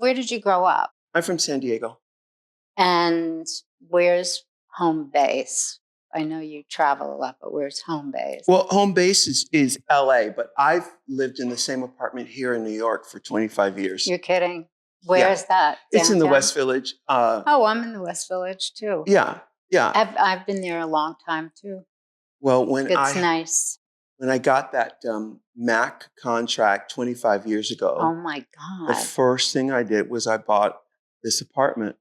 Where did you grow up? I'm from San Diego. And where's home base? I know you travel a lot, but where's home base? Well, home base is LA, but I've lived in the same apartment here in New York for 25 years. You're kidding. Where's that? It's in the Downtown? West Village. Oh, I'm in the West Village too. Yeah. I've been there a long time too. Well, It's nice. when I got that Mac contract 25 years ago, Oh my the God. first thing I did was I bought this apartment.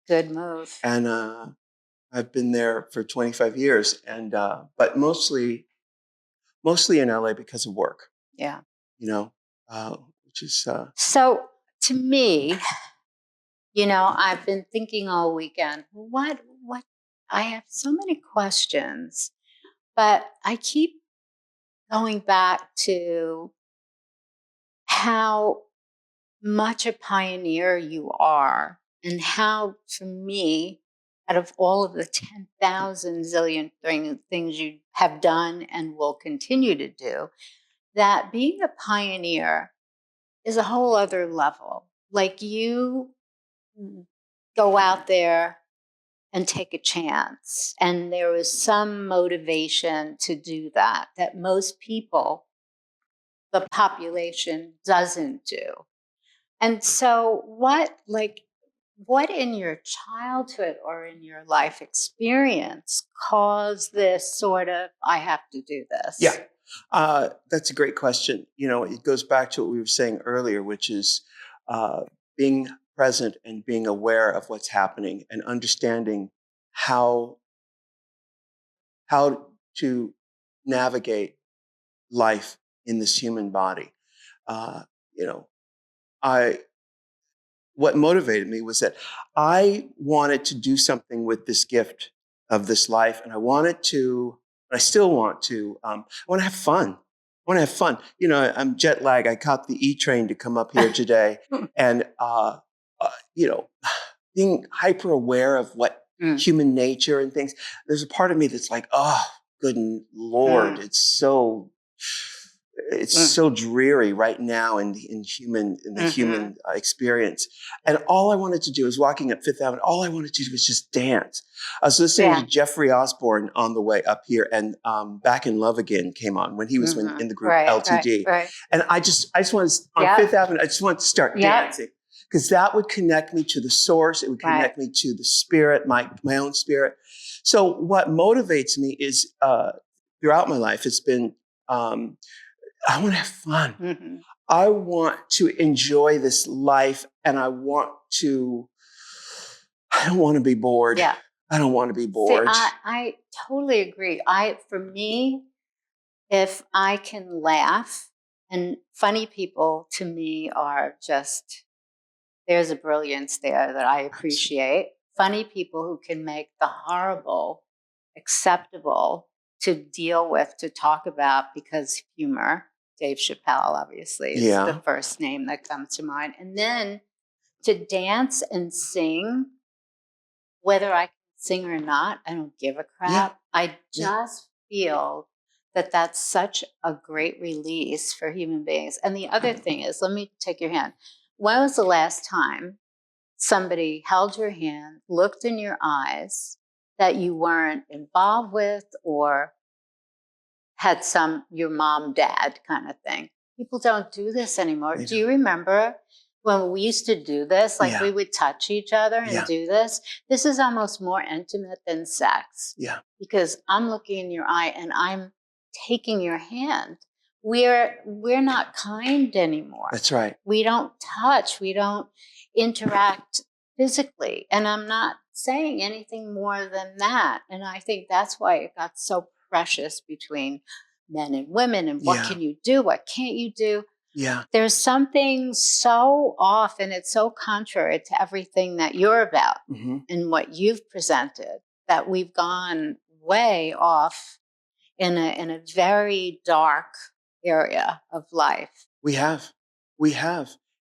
Good move. And I've been there for 25 years, and but mostly in LA because of work. Yeah. You know, which is So to me, I've been thinking all weekend, what I have so many questions, but I keep going back to how much a pioneer you are, and how, for me, out of all of the 10,000 zillion things you have done and will continue to do, that being a pioneer is a whole other level. Like, you go out there and take a chance, and there is some motivation to do that most people, the population, doesn't do. And so what in your childhood or in your life experience caused this sort of, I have to do this? Yeah, that's a great question. It goes back to what we were saying earlier, which is being present and being aware of what's happening and understanding how to navigate life in this human body. What motivated me was that I wanted to do something with this gift of this life, and I still want to. I want to have fun. I'm jet lagged. I caught the E train to come up here today, and being hyper aware of what human nature and things. There's a part of me that's like, oh, good Lord, it's so dreary right now in the human experience. And all I wanted to do is walking up Fifth Avenue. All I wanted to do was just dance. I was listening to Jeffrey Osborne on the way up here, and Back in Love Again came on when he was in the group LTD. Right. And I just wanted on Fifth Avenue. I just wanted to start dancing, because that would connect me to the source. It would connect me to the spirit, my own spirit. So what motivates me is throughout my life, it's been I want to have fun. Mm-hmm. I want to enjoy this life, and I don't want to be bored. Yeah. I don't want to be bored. See, I totally agree. For me, if I can laugh, and funny people to me are just, there's a brilliance there that I appreciate. Funny people who can make the horrible acceptable to deal with, to talk about, because humor. Dave Chappelle, obviously, is the first name that comes to mind. And then to dance and sing, whether I can sing or not, I don't give a crap. Yeah. I just feel that that's such a great release for human beings. And the other thing is, let me take your hand. When was the last time somebody held your hand, looked in your eyes, that you weren't involved with or had your mom, dad kind of thing? People don't do this anymore. Do you remember when we used to do this? Like, we would touch each other and do this. This is almost more intimate than sex. Yeah. Because I'm looking in your eye and I'm taking your hand. We're not kind anymore. That's right. We don't touch. We don't interact physically. And I'm not saying anything more than that. And I think that's why it got so precious between men and women, and what can you do? What can't you do? Yeah. There's something so off, and it's so contrary to everything that you're about and what you've presented, that we've gone way off in a very dark area of life. We have.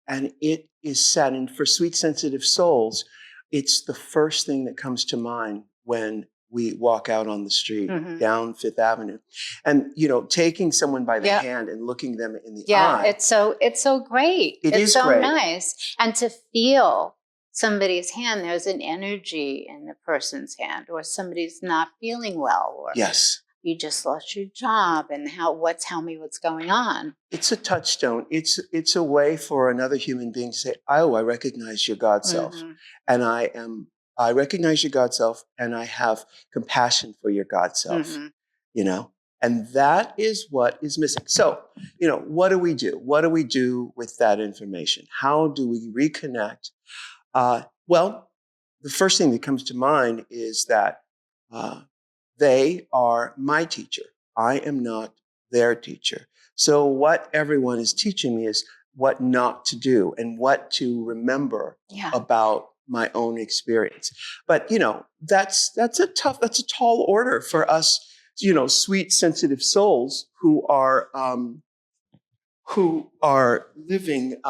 And it is sad. And for sweet, sensitive souls, it's the first thing that comes to mind when we walk out on the street Mhm. down Fifth Avenue, and taking someone by the Yeah. hand and looking them in the Yeah, eye. it's so great. It It's is so great. nice. And to feel somebody's hand, there's an energy in the person's hand, or somebody's not feeling well, or Yes. you just lost your job, and tell me what's going on. It's a touchstone. It's a way for another human being to say, "Oh, I recognize your God self, Mhm. and I recognize your God self, and I have compassion for your God self." Mhm. And that is what is missing. So, what do we do? What do we do with that information? How do we reconnect? Well, the first thing that comes to mind is that uh, they are my teacher. I am not their teacher. So what everyone is teaching me is what not to do and what to remember Yeah. about my own experience. But that's a tall order for us, sweet, sensitive souls who are living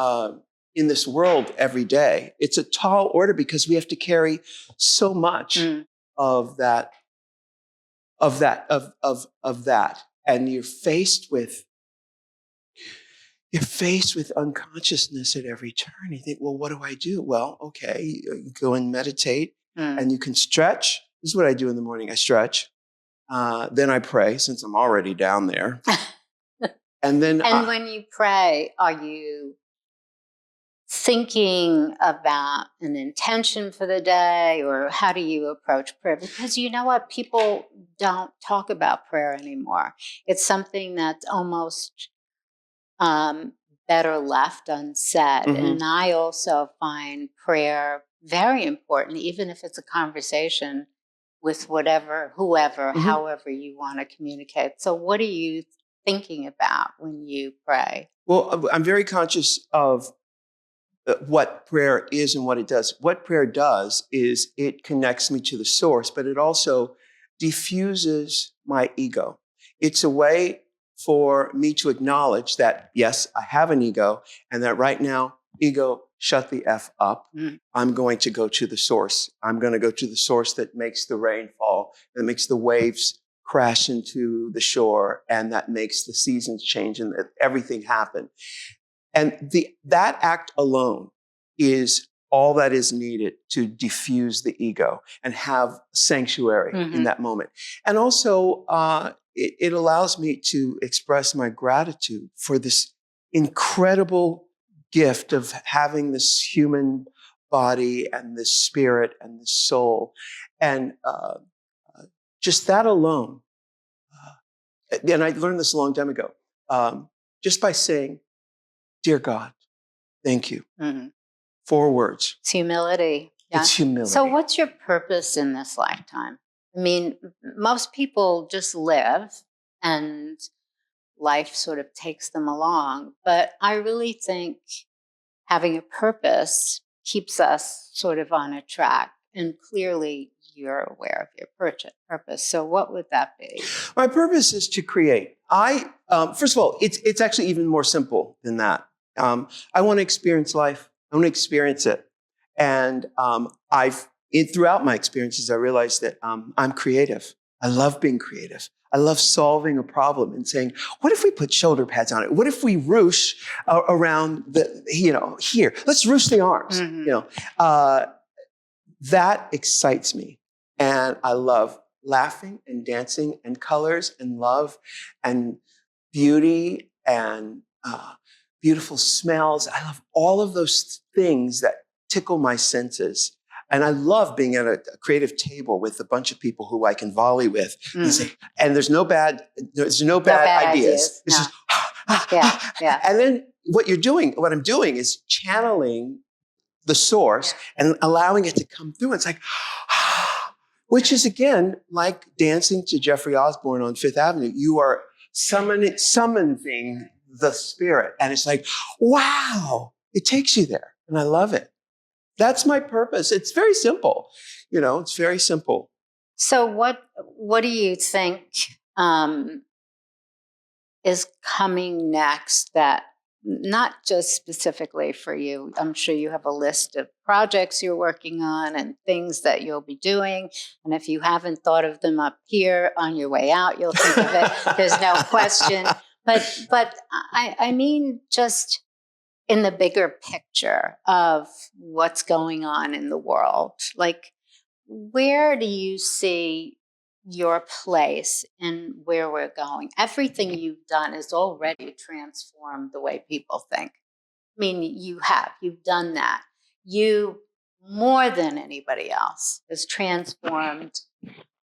in this world every day. It's a tall order because we have to carry so much Mm. of that, of that, and you're faced with unconsciousness at every turn. You think, well, what do I do? Well, okay, you go and meditate, Mm. and you can stretch. This is what I do in the morning. I stretch, then I pray since I'm already down there, and then And when you pray, are you thinking about an intention for the day, or how do you approach prayer? Because you know what? People don't talk about prayer anymore. It's something that's almost better left unsaid. Mhm. And I also find prayer very important, even if it's a conversation with whoever, Mhm. however you want to communicate. So, what are you thinking about when you pray? Well, I'm very conscious of what prayer is and what it does. What prayer does is it connects me to the source, but it also diffuses my ego. It's a way for me to acknowledge that, yes, I have an ego, and that right now, ego, shut the F up. Mm. I'm going to go to the source. I'm going to go to the source that makes the rain fall, that makes the waves crash into the shore, and that makes the seasons change and everything happen. And that act alone is all that is needed to diffuse the ego and have sanctuary in Mhm. that moment. And also, it allows me to express my gratitude for this incredible gift of having this human body and this spirit and this soul. And just that alone, and I learned this a long time ago, just by saying, "Dear God, thank you." Mhm. 4 words. It's humility. Yeah. It's humility. So, what's your purpose in this lifetime? I mean, most people just live and life sort of takes them along. But I really think having a purpose keeps us sort of on a track. And clearly, you're aware of your purpose. So, what would that be? My purpose is to create. First of all, it's actually even more simple than that. I want to experience life. I want to experience it. And throughout my experiences, I realized that I'm creative. I love being creative. I love solving a problem and saying, what if we put shoulder pads on it? What if we roosh around here? Let's roosh the arms. Mhm. That excites me. And I love laughing and dancing and colors and love and beauty and beautiful smells. I love all of those things that tickle my senses. And I love being at a creative table with a bunch of people who I can volley with and say, and there's no bad ideas. It's No. just, Yeah. and then what I'm doing is channeling the source and allowing it to come through. It's like, which is again like dancing to Jeffrey Osborne on Fifth Avenue. You are summoning the spirit, and it's like, wow, it takes you there, and I love it. That's my purpose. It's very simple, It's very simple. So, what do you think is coming next that not just specifically for you. I'm sure you have a list of projects you're working on and things that you'll be doing. And if you haven't thought of them up here on your way out, you'll think of it. There's no question. But I mean, just in the bigger picture of what's going on in the world, like, where do you see your place in where we're going? Everything you've done has already transformed the way people think. I mean, you've done that. You, more than anybody else, has transformed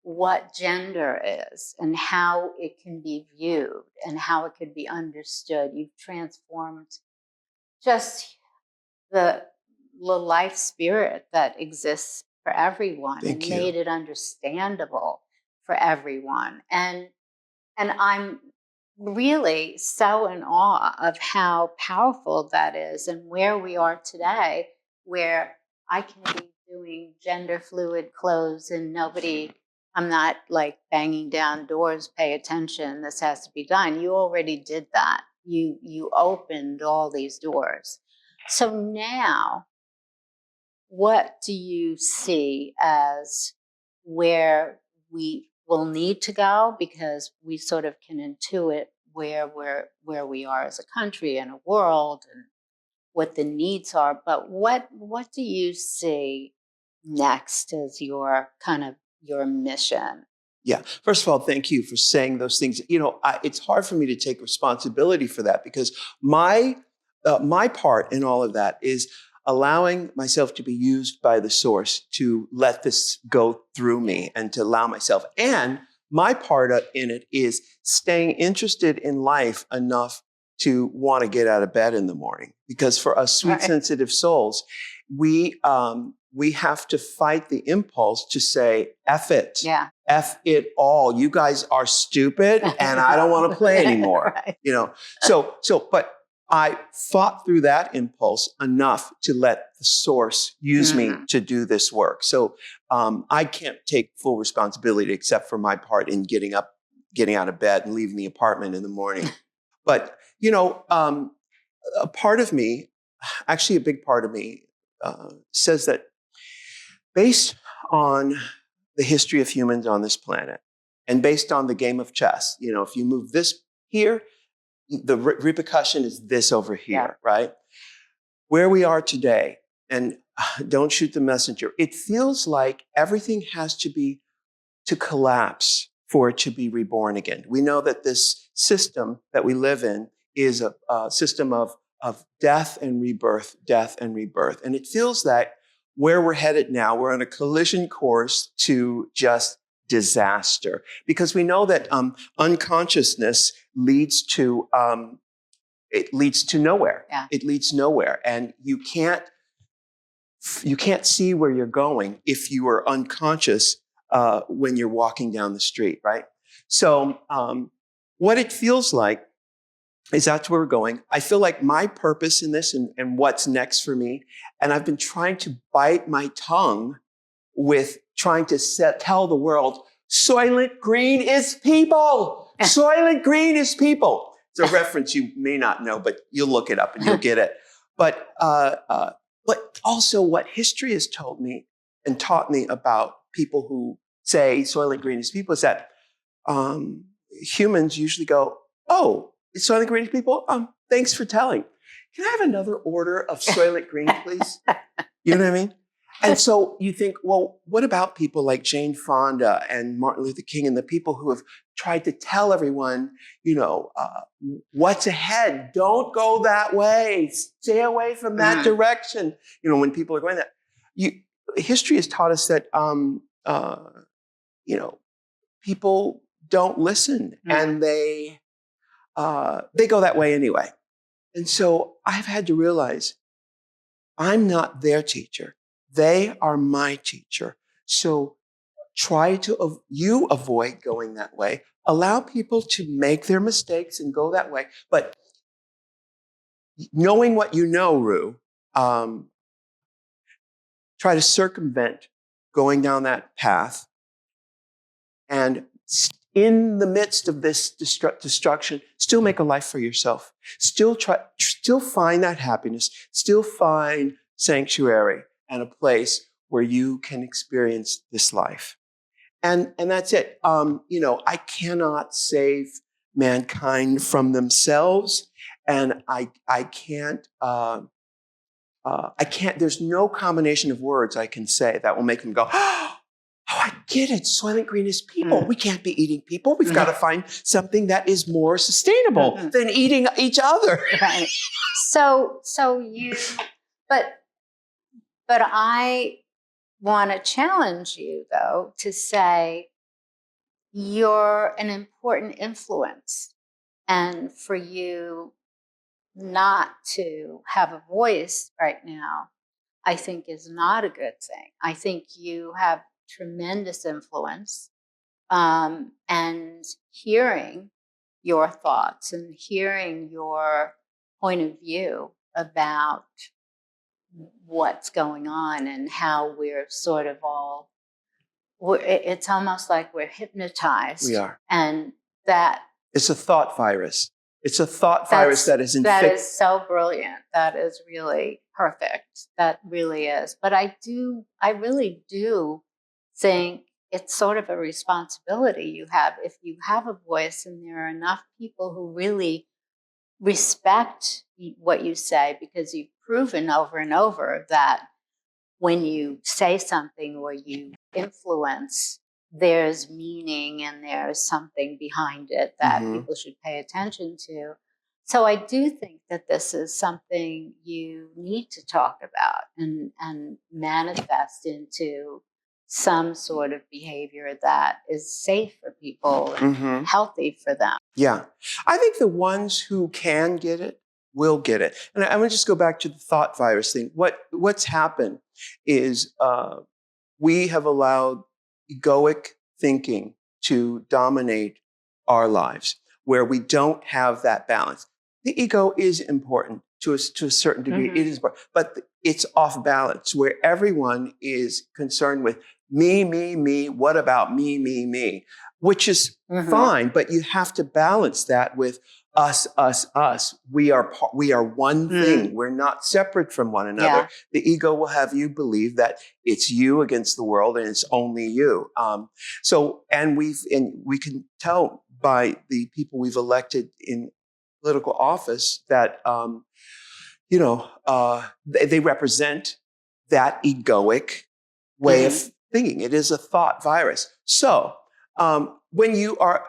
what gender is and how it can be viewed and how it could be understood. You've transformed just the life spirit that exists for everyone and Thank you. made it understandable for everyone. And I'm really so in awe of how powerful that is and where we are today, where I can be doing gender fluid clothes and I'm not like banging down doors, pay attention, this has to be done. You already did that. You opened all these doors. So now, what do you see as where we will need to go? Because we sort of can intuit where we are as a country and a world and what the needs are. But what do you see next as your kind of your mission? Yeah. First of all, thank you for saying those things. It's hard for me to take responsibility for that because my part in all of that is allowing myself to be used by the source to let this go through me and to allow myself. And my part in it is staying interested in life enough to want to get out of bed in the morning. Because for us sweet, Right. sensitive souls, we have to fight the impulse to say, F it. Yeah. F it all. You guys are stupid and I don't want to play anymore. Right. But I fought through that impulse enough to let the source use me to do this work. So I can't take full responsibility except for my part in getting out of bed and leaving the apartment in the morning. But, a part of me, actually a big part of me, says that based on the history of humans on this planet and based on the game of chess, if you move this here, the repercussion is this over here, right? Where we are today, and don't shoot the messenger, it feels like everything has to collapse for it to be reborn again. We know that this system that we live in is a system of death and rebirth, death and rebirth. And it feels like where we're headed now, we're on a collision course to just disaster, because we know that unconsciousness leads to nowhere. Yeah. It leads nowhere, and you can't see where you're going if you are unconscious when you're walking down the street, right? So what it feels like is that's where we're going. I feel like my purpose in this and what's next for me, and I've been trying to bite my tongue with trying to tell the world, Soylent Green is people. Soylent Green is people. It's a reference you may not know, but you'll look it up and you'll get it. But also what history has told me and taught me about people who say Soylent Green is people is that humans usually go, oh, it's Soylent Green is people? Thanks for telling. Can I have another order of Soylent Green, please? You know what I mean? And so you think, well, what about people like Jane Fonda and Martin Luther King and the people who have tried to tell everyone, what's ahead? Don't go that way. Stay away from that direction. When people are going that, history has taught us that, people don't listen and they go that way anyway. And so I've had to realize I'm not their teacher. They are my teacher. So try to you avoid going that way. Allow people to make their mistakes and go that way. But knowing what you know, Ru, try to circumvent going down that path and in the midst of this destruction, still make a life for yourself. Still find that happiness, still find sanctuary and a place where you can experience this life. And that's it. I cannot save mankind from themselves, and I can't. There's no combination of words I can say that will make them go, oh, I get it. Soylent Green is people. We can't be eating people. We've got to find something that is more sustainable than eating each other. Right. So you, but I want to challenge you, though, to say you're an important influence. And for you not to have a voice right now, I think is not a good thing. I think you have tremendous influence, and hearing your thoughts and hearing your point of view about what's going on and how we're sort of all, it's almost like we're hypnotized. We are. And that it's a thought virus. It's a thought virus that is that is so brilliant. That is really perfect. That really is. But I really do think it's sort of a responsibility you have. If you have a voice and there are enough people who really respect what you say, because you've proven over and over that when you say something or you influence, there's meaning and there's something behind it that people should pay attention to. So I do think that this is something you need to talk about and manifest into some sort of behavior that is safe for people and healthy for them. Yeah. I think the ones who can get it will get it. And I want to just go back to the thought virus thing. What's happened is we have allowed egoic thinking to dominate our lives, where we don't have that balance. The ego is important to a certain degree. It is important, but it's off balance, where everyone is concerned with me, what about me, which is fine, but you have to balance that with us. We are one thing. We're not separate from one another. Yeah. The ego will have you believe that it's you against the world and it's only you. And we can tell by the people we've elected in political office that they represent that egoic way of thinking. It is a thought virus. So when you are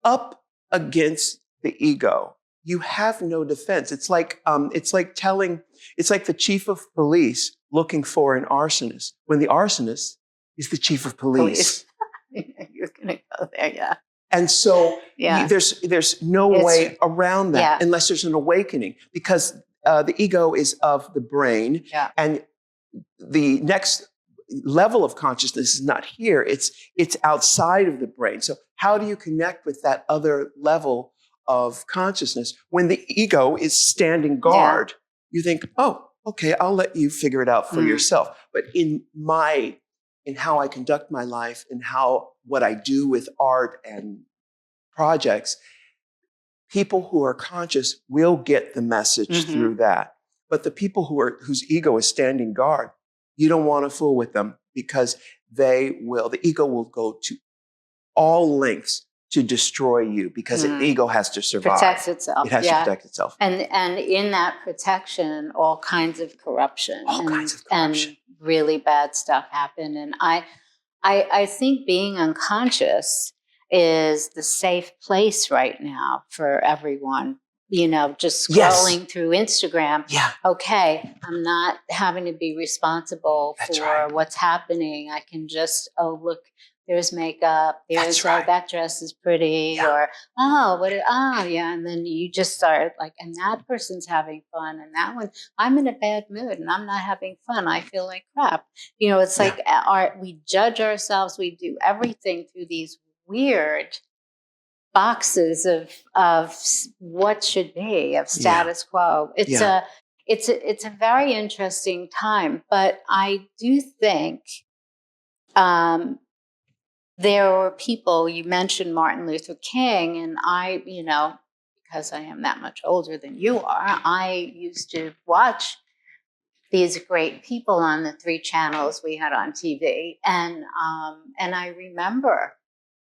up against the ego, you have no defense. It's like the chief of police looking for an arsonist when the arsonist is the chief of police. You're going to go there, yeah. And so there's no way around that unless there's an awakening, because the ego is of the brain, and the next level of consciousness is not here. It's outside of the brain. So how do you connect with that other level of consciousness when the ego is standing guard? You think, oh, okay, I'll let you figure it out for yourself. But in how I conduct my life and what I do with art and projects, people who are conscious will get the message through that. But the people whose ego is standing guard, you don't want to fool with them, because the ego will go to all lengths to destroy you, because the ego has to survive. Protects itself. It has to protect itself. And in that protection, all kinds of corruption. And really bad stuff happen. And I think being unconscious is the safe place right now for everyone. Just scrolling through Instagram. Yeah. Okay, I'm not having to be responsible for what's happening. I can just, look, there's makeup. There's that dress is pretty, or and then you just start like, and that person's having fun, and that one, I'm in a bad mood and I'm not having fun. I feel like crap. It's like we judge ourselves. We do everything through these weird boxes of what should be, of status quo. It's a very interesting time, but I do think there were people, you mentioned Martin Luther King, and I, because I am that much older than you are, I used to watch these great people on the 3 channels we had on TV. And I remember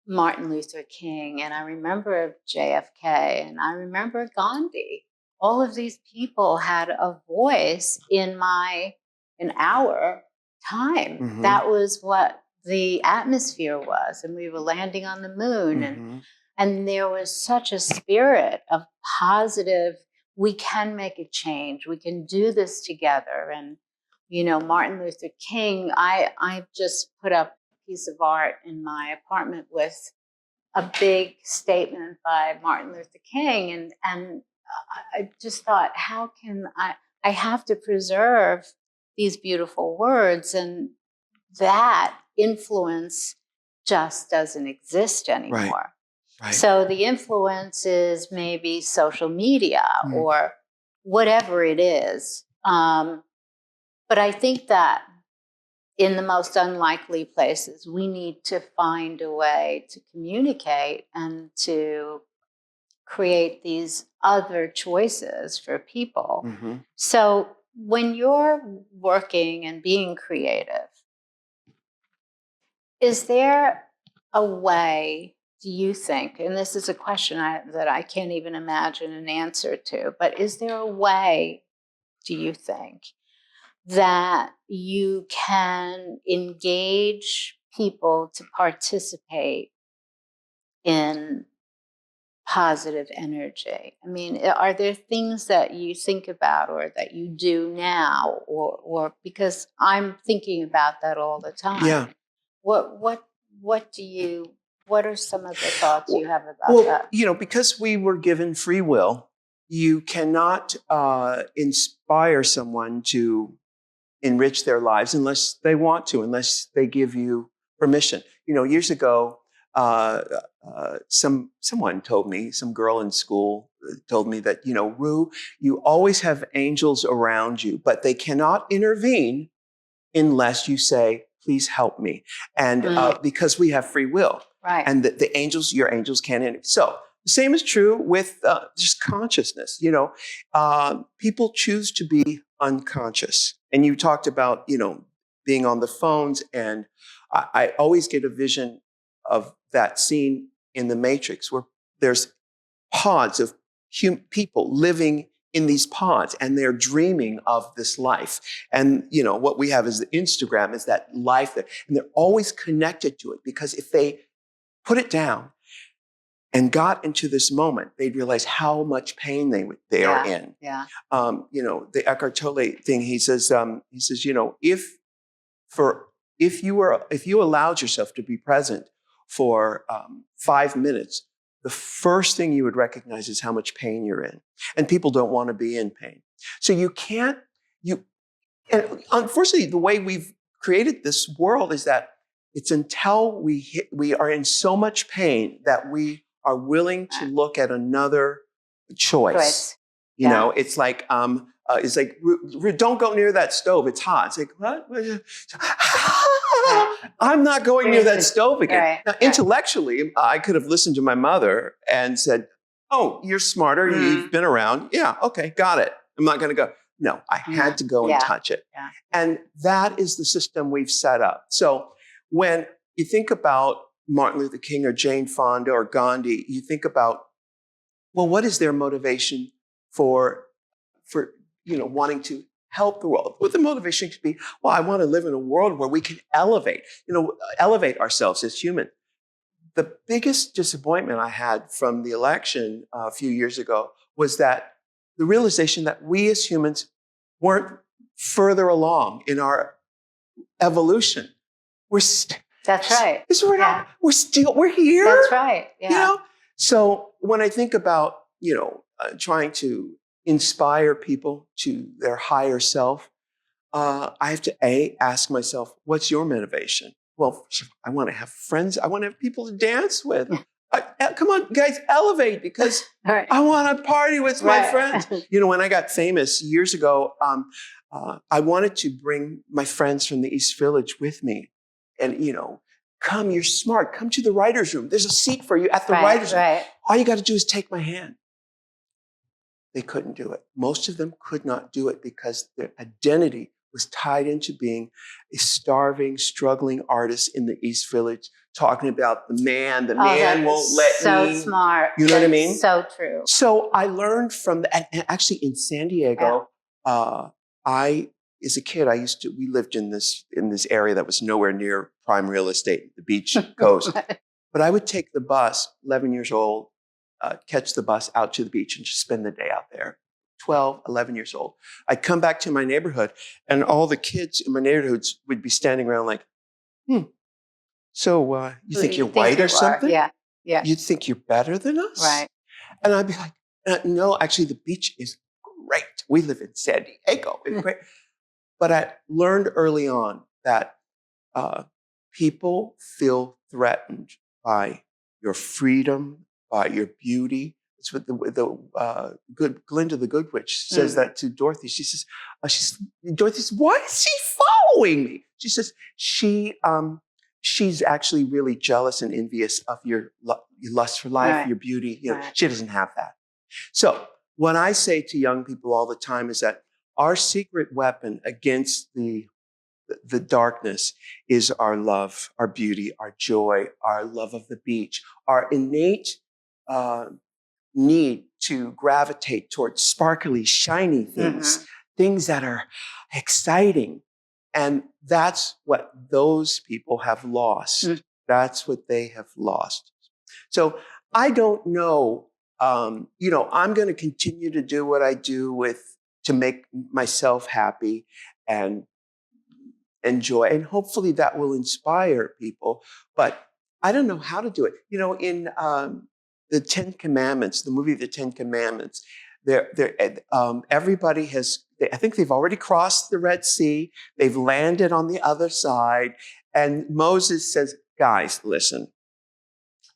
Martin Luther King, and I remember JFK, and I remember Gandhi. All of these people had a voice in our time. Mm-hmm. That was what the atmosphere was, and we were landing on the moon, and there was such a spirit of positive. We can make a change. We can do this together. And Martin Luther King. I just put up a piece of art in my apartment with a big statement by Martin Luther King, and I just thought, how can I have to preserve these beautiful words, and that influence just doesn't exist anymore. Right. So the influence is maybe social media or whatever it is. But I think that in the most unlikely places, we need to find a way to communicate and to create these other choices for people. Mm-hmm. So when you're working and being creative, is there a way, do you think, and this is a question that I can't even imagine an answer to, but is there a way, do you think, that you can engage people to participate in positive energy? I mean, are there things that you think about or that you do now, or because I'm thinking about that all the time? Yeah. What are some of the thoughts you have about that? Because we were given free will, you cannot inspire someone to enrich their lives unless they want to, unless they give you permission. Years ago, someone told me, some girl in school told me that, Ru, you always have angels around you, but they cannot intervene unless you say, please help me. And because we have free will. Right. And your angels can't intervene. So the same is true with just consciousness. People choose to be unconscious. And you talked about, being on the phones. And I always get a vision of that scene in The Matrix where there's pods of people living in these pods, and they're dreaming of this life. And, what we have is the Instagram is that life that, and they're always connected to it, because if they put it down and got into this moment, they'd realize how much pain they are in. Yeah. The Eckhart Tolle thing, he says, if you allowed yourself to be present for 5 minutes, the first thing you would recognize is how much pain you're in. And people don't want to be in pain. So and unfortunately, the way we've created this world is that it's until we are in so much pain that we are willing to look at another choice. It's like, don't go near that stove. It's hot. It's like, what? I'm not going near that stove again. Right. Now, intellectually, I could have listened to my mother and said, oh, you're smarter. You've been around. Yeah. Okay. Got it. I'm not going to go. No, I had to go and touch it. Yeah. And that is the system we've set up. So when you think about Martin Luther King or Jane Fonda or Gandhi, you think about, well, what is their motivation for wanting to help the world? What the motivation could be, well, I want to live in a world where we can elevate ourselves as human. The biggest disappointment I had from the election a few years ago was that the realization that we as humans weren't further along in our evolution. That's right. We're here. That's right. Yeah. So when I think about, trying to inspire people to their higher self, I have to ask myself, what's your motivation? Well, I want to have friends. I want to have people to dance with. Come on, guys, elevate, because Right. I want to party with my friends. When I got famous years ago, I wanted to bring my friends from the East Village with me. And, come, you're smart. Come to the writer's room. There's a seat for you at the Right, writer's room. right. All you got to do is take my hand. They couldn't do it. Most of them could not do it because their identity was tied into being a starving, struggling artist in the East Village, talking about the man won't let me. So smart. You know what I mean? So true. So I learned from and actually in San Diego, I, as a kid, we lived in this area that was nowhere near prime real estate, the beach coast. But I would take the bus, 11 years old, catch the bus out to the beach and just spend the day out there. 12, 11 years old. I'd come back to my neighborhood and all the kids in my neighborhoods would be standing around like, so you think you're white or something? Yeah, yeah. You think you're better than us? Right. And I'd be like, no, actually the beach is great. We live in San Diego. It's great. But I learned early on that people feel threatened by your freedom, by your beauty. It's what the good Glinda the Good Witch says that to Dorothy. She says, Dorothy says, why is she following me? She says, she's actually really jealous and envious of your lust for life, your beauty. You know, she doesn't have that. So what I say to young people all the time is that our secret weapon against the darkness is our love, our beauty, our joy, our love of the beach, our innate need to gravitate towards sparkly, shiny things, things that are exciting. And that's what those people have lost. That's what they have lost. So I don't know, I'm going to continue to do what I do to make myself happy and enjoy. And hopefully that will inspire people. But I don't know how to do it. In the Ten Commandments, the movie The Ten Commandments, everybody has, I think they've already crossed the Red Sea. They've landed on the other side. And Moses says, guys, listen,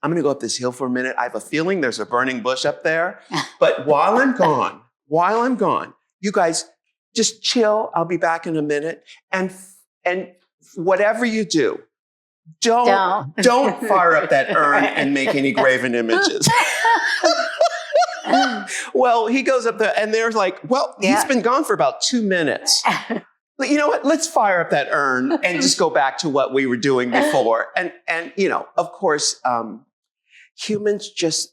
I'm going to go up this hill for a minute. I have a feeling there's a burning bush up there. But while I'm gone, you guys just chill. I'll be back in a minute. And whatever you do, don't fire up that urn and make any graven images. Well, he goes up there and they're like, well, he's been gone for about 2 minutes. But you know what? Let's fire up that urn and just go back to what we were doing before. And of course, humans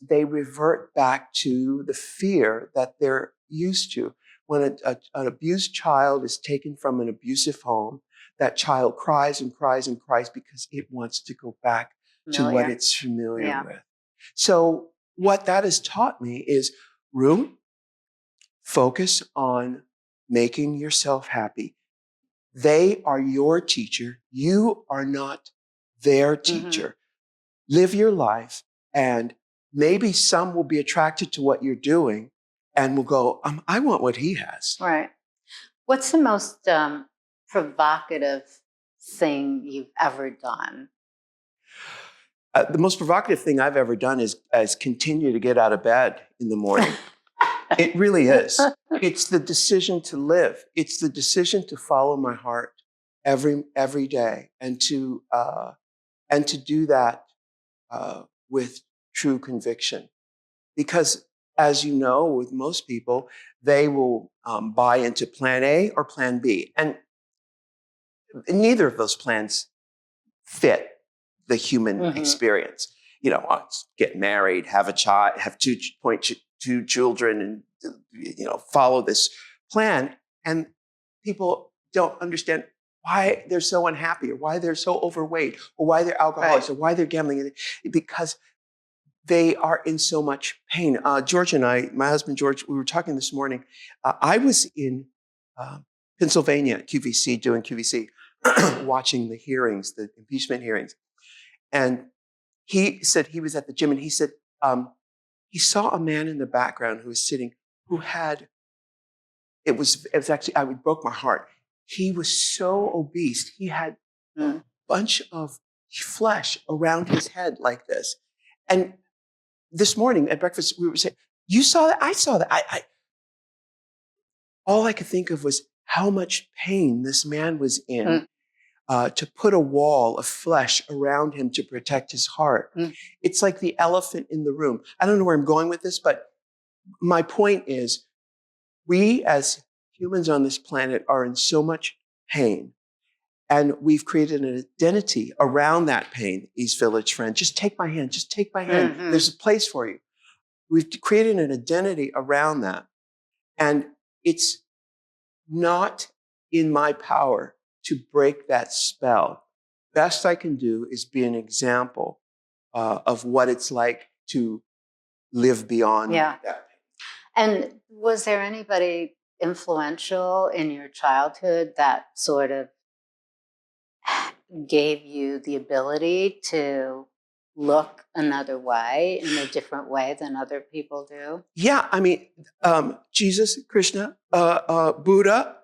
they revert back to the fear that they're used to. When an abused child is taken from an abusive home, that child cries and cries and cries because it wants to go back to what it's familiar with. So what that has taught me is, Ru, focus on making yourself happy. They are your teacher. You are not their teacher. Live your life, and maybe some will be attracted to what you're doing and will go, I want what he has. Right. What's the most provocative thing you've ever done? The most provocative thing I've ever done is continue to get out of bed in the morning. It really is. It's the decision to live. It's the decision to follow my heart every day, and to do that with true conviction. Because, as you know, with most people, they will buy into plan A or plan B, and neither of those plans fit the human experience. Get married, have a child, have two children, and follow this plan. And people don't understand why they're so unhappy, or why they're so overweight, or why they're alcoholics, or why they're gambling, because they are in so much pain. George and I, my husband George, we were talking this morning. I was in Pennsylvania at QVC, doing QVC, watching the hearings, the impeachment hearings. And he said he was at the gym, and he said he saw a man in the background who was sitting, who had, it was actually, it broke my heart. He was so obese. He had a bunch of flesh around his head like this. And this morning at breakfast, we were saying, you saw that? I saw that. All I could think of was how much pain this man was in. to put a wall of flesh around him to protect his heart. Mm. It's like the elephant in the room. I don't know where I'm going with this, but my point is we as humans on this planet are in so much pain. And we've created an identity around that pain, East Village friend. Just take my hand, just take my hand. Mhm. There's a place for you. We've created an identity around that. And it's not in my power to break that spell. Best I can do is be an example of what it's like to live beyond that. And was there anybody influential in your childhood that sort of gave you the ability to look another way, in a different way than other people do? Yeah, I mean, Jesus, Krishna, Buddha,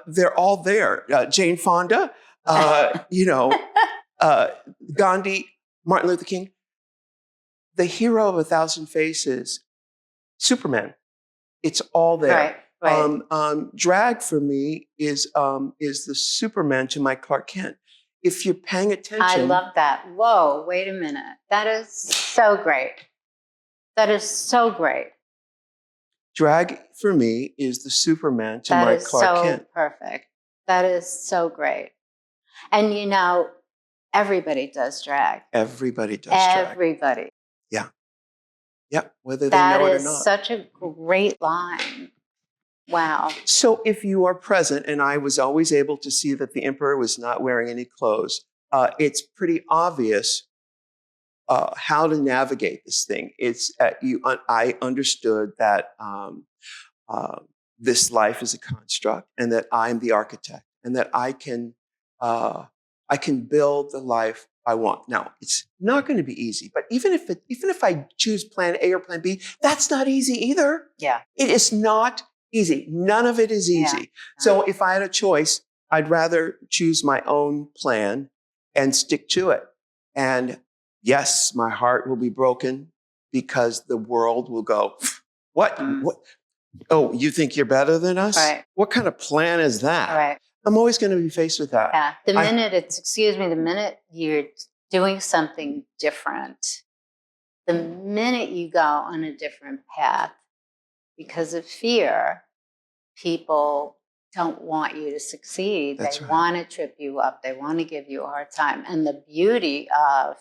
they're all there. Jane Fonda, Gandhi, Martin Luther King. The hero of 1,000 faces, Superman. It's all there. Right. Drag for me is the Superman to my Clark Kent. If you're paying attention, I love that. Whoa, wait a minute. That is so great. That is so great. Drag for me is the Superman to my Clark Kent. That is so perfect. That is so great. And everybody does drag. Everybody does drag. Everybody. Yeah. Yeah, whether they know it or not. That is such a great line. Wow. So if you are present, and I was always able to see that the emperor was not wearing any clothes, it's pretty obvious how to navigate this thing. I understood that this life is a construct, and that I'm the architect, and that I can build the life I want. Now, it's not going to be easy, but even if I choose plan A or plan B, that's not easy either. Yeah. It is not easy. None of it is easy. Yeah. So if I had a choice, I'd rather choose my own plan and stick to it. And yes, my heart will be broken because the world will go, what? What? Oh, you think you're better than us? Right. What kind of plan is that? Right. I'm always going to be faced with that. Yeah. The minute you're doing something different, the minute you go on a different path, because of fear, people don't want you to succeed. That's They right. want to trip you up. They want to give you a hard time. And the beauty of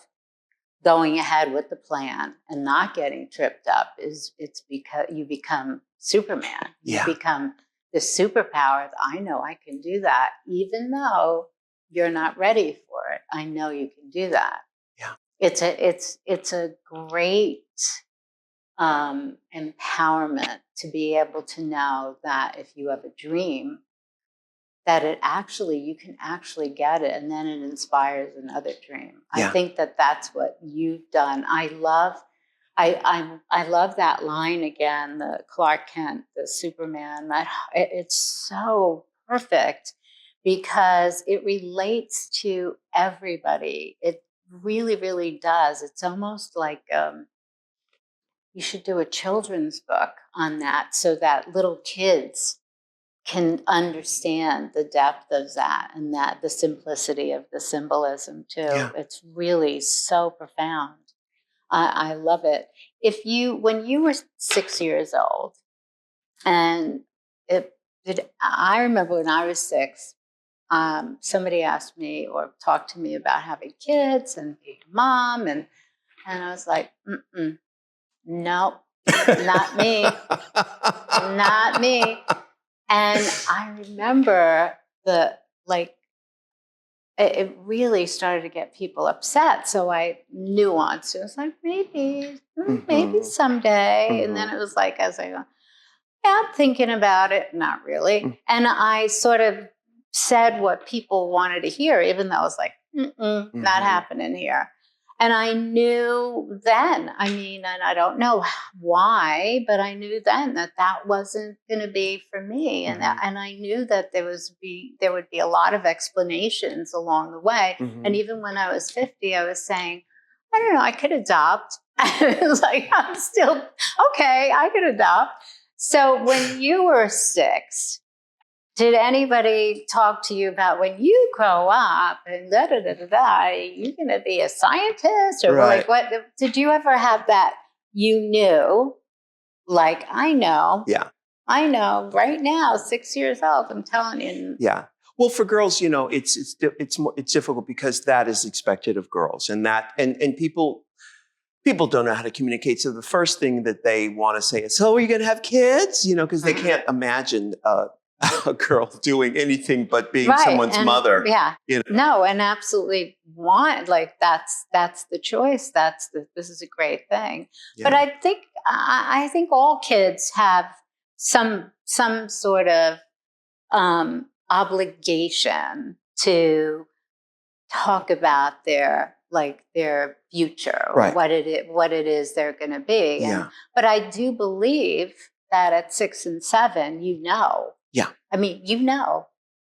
going ahead with the plan and not getting tripped up it's because you become Superman. You become the superpower. I know I can do that, even though you're not ready for it. I know you can do that. Yeah. It's a great empowerment to be able to know that if you have a dream, that you can actually get it, and then it inspires another dream. Yeah. I think that that's what you've done. I love that line again, the Clark Kent, the Superman. It's so perfect because it relates to everybody. It really, really does. It's almost like you should do a children's book on that so that little kids can understand the depth of that and that the simplicity of the symbolism too. Yeah. It's really so profound. I love it. When you were 6 years old, and I remember when I was 6, somebody asked me or talked to me about having kids and being a mom, and I was like, nope, not me, not me. And I remember it really started to get people upset. So I nuanced it. I was like, maybe someday. And then it was like, as I go, yeah, I'm thinking about it. Not really. And I sort of said what people wanted to hear, even though I was like, not happening here. And I knew then, and I don't know why, but I knew then that wasn't going to be for me. And I knew that there would be a lot of explanations along the way. And even when I was 50, I was saying, I don't know, I could adopt. It was like, I'm still, okay, I could adopt. So when you were 6, Did anybody talk to you about when you grow up and you're going to be a scientist? Or Right. like, what did you ever have that you knew? Like, I know Yeah. right now, 6 years old, I'm telling you. Yeah. Well, for girls, it's difficult because that is expected of girls, and people don't know how to communicate. So the first thing that they want to say is, "So are you going to have kids?" Because they can't imagine a girl doing anything but being Right. someone's And mother. yeah. You know? No, and absolutely want, like, that's the choice. This is a great thing. Yeah. But I think all kids have some sort of obligation to talk about their future, or Right. what it is they're going to be. Yeah. But I do believe that at 6 and 7, Yeah. I mean,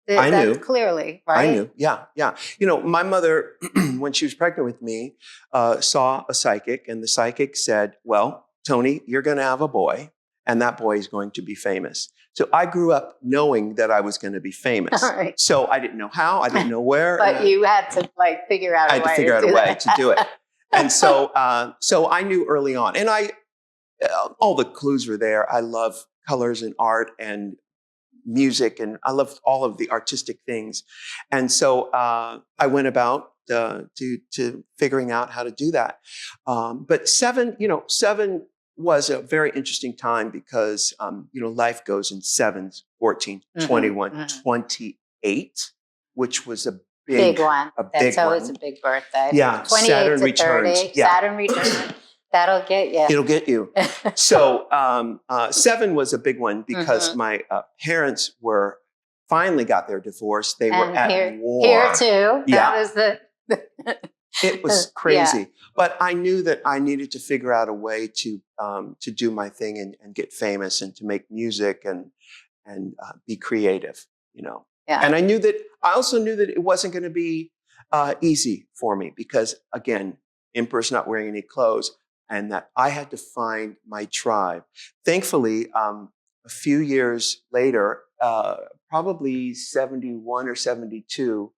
I that's knew. clearly I right. knew. Yeah. Yeah. My mother, when she was pregnant with me, saw a psychic, and the psychic said, "Well, Tony, you're going to have a boy, and that boy is going to be famous." So I grew up knowing that I was going to be famous. All right. So I didn't know how, I didn't know where. But you had to figure out I had to figure out a way to do it. And so I knew early on, and all the clues were there. I love colors and art and music, and I love all of the artistic things. And so I went about to figuring out how to do that. But seven was a very interesting time because life goes in sevens: 14, 21, 28, which was a big one. That's always one. a big birthday. Yeah, 28 Saturn to returns. 30. Yeah. Saturn returns. That'll get you. It'll get you. So 7 was a big one because my parents finally got their divorce. They were at war. Here too. Yeah. That was It was crazy. Yeah. But I knew that I needed to figure out a way to do my thing and get famous and to make music and be creative, Yeah. And I also knew that it wasn't going to be easy for me because, again, emperor's not wearing any clothes, and that I had to find my tribe. Thankfully, a few years later, probably 71 or 72,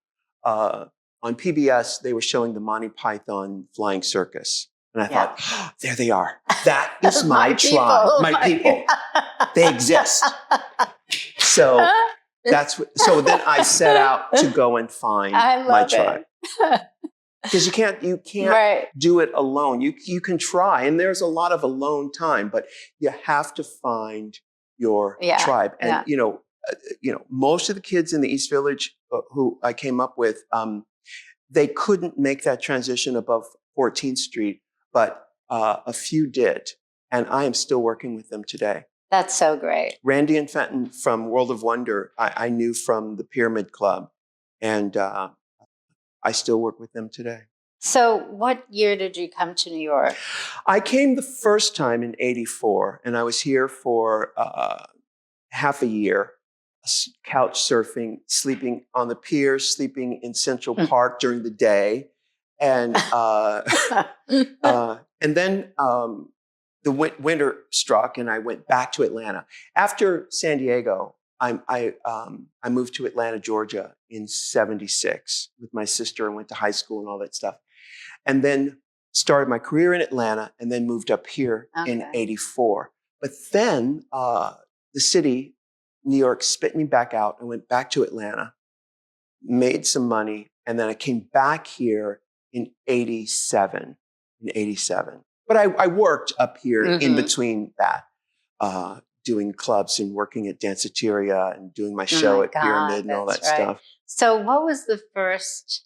on PBS, they were showing the Monty Python Flying Circus. And I thought, oh, there they are. That is my tribe. My people. They exist. So so then I set out to go and find my tribe. Because you can't right. do it alone. You can try, and there's a lot of alone time, but you have to find your tribe. And most of the kids in the East Village who I came up with, they couldn't make that transition above 14th Street, but a few did, and I am still working with them today. That's so great. Randy and Fenton from World of Wonder, I knew from the Pyramid Club, and I still work with them today. So what year did you come to New York? I came the first time in 84, and I was here for half a year, couch surfing, sleeping on the pier, sleeping in Central Park during the day. And and then the winter struck, and I went back to Atlanta. After San Diego, I moved to Atlanta, Georgia in 76 with my sister and went to high school and all that stuff. And then started my career in Atlanta and then moved up here in 84. But then the city, New York, spit me back out. I went back to Atlanta, made some money, and then I came back here in 87. But I worked up here in between that, doing clubs and working at Danceteria and doing my show at Pyramid and all that stuff. So what was the first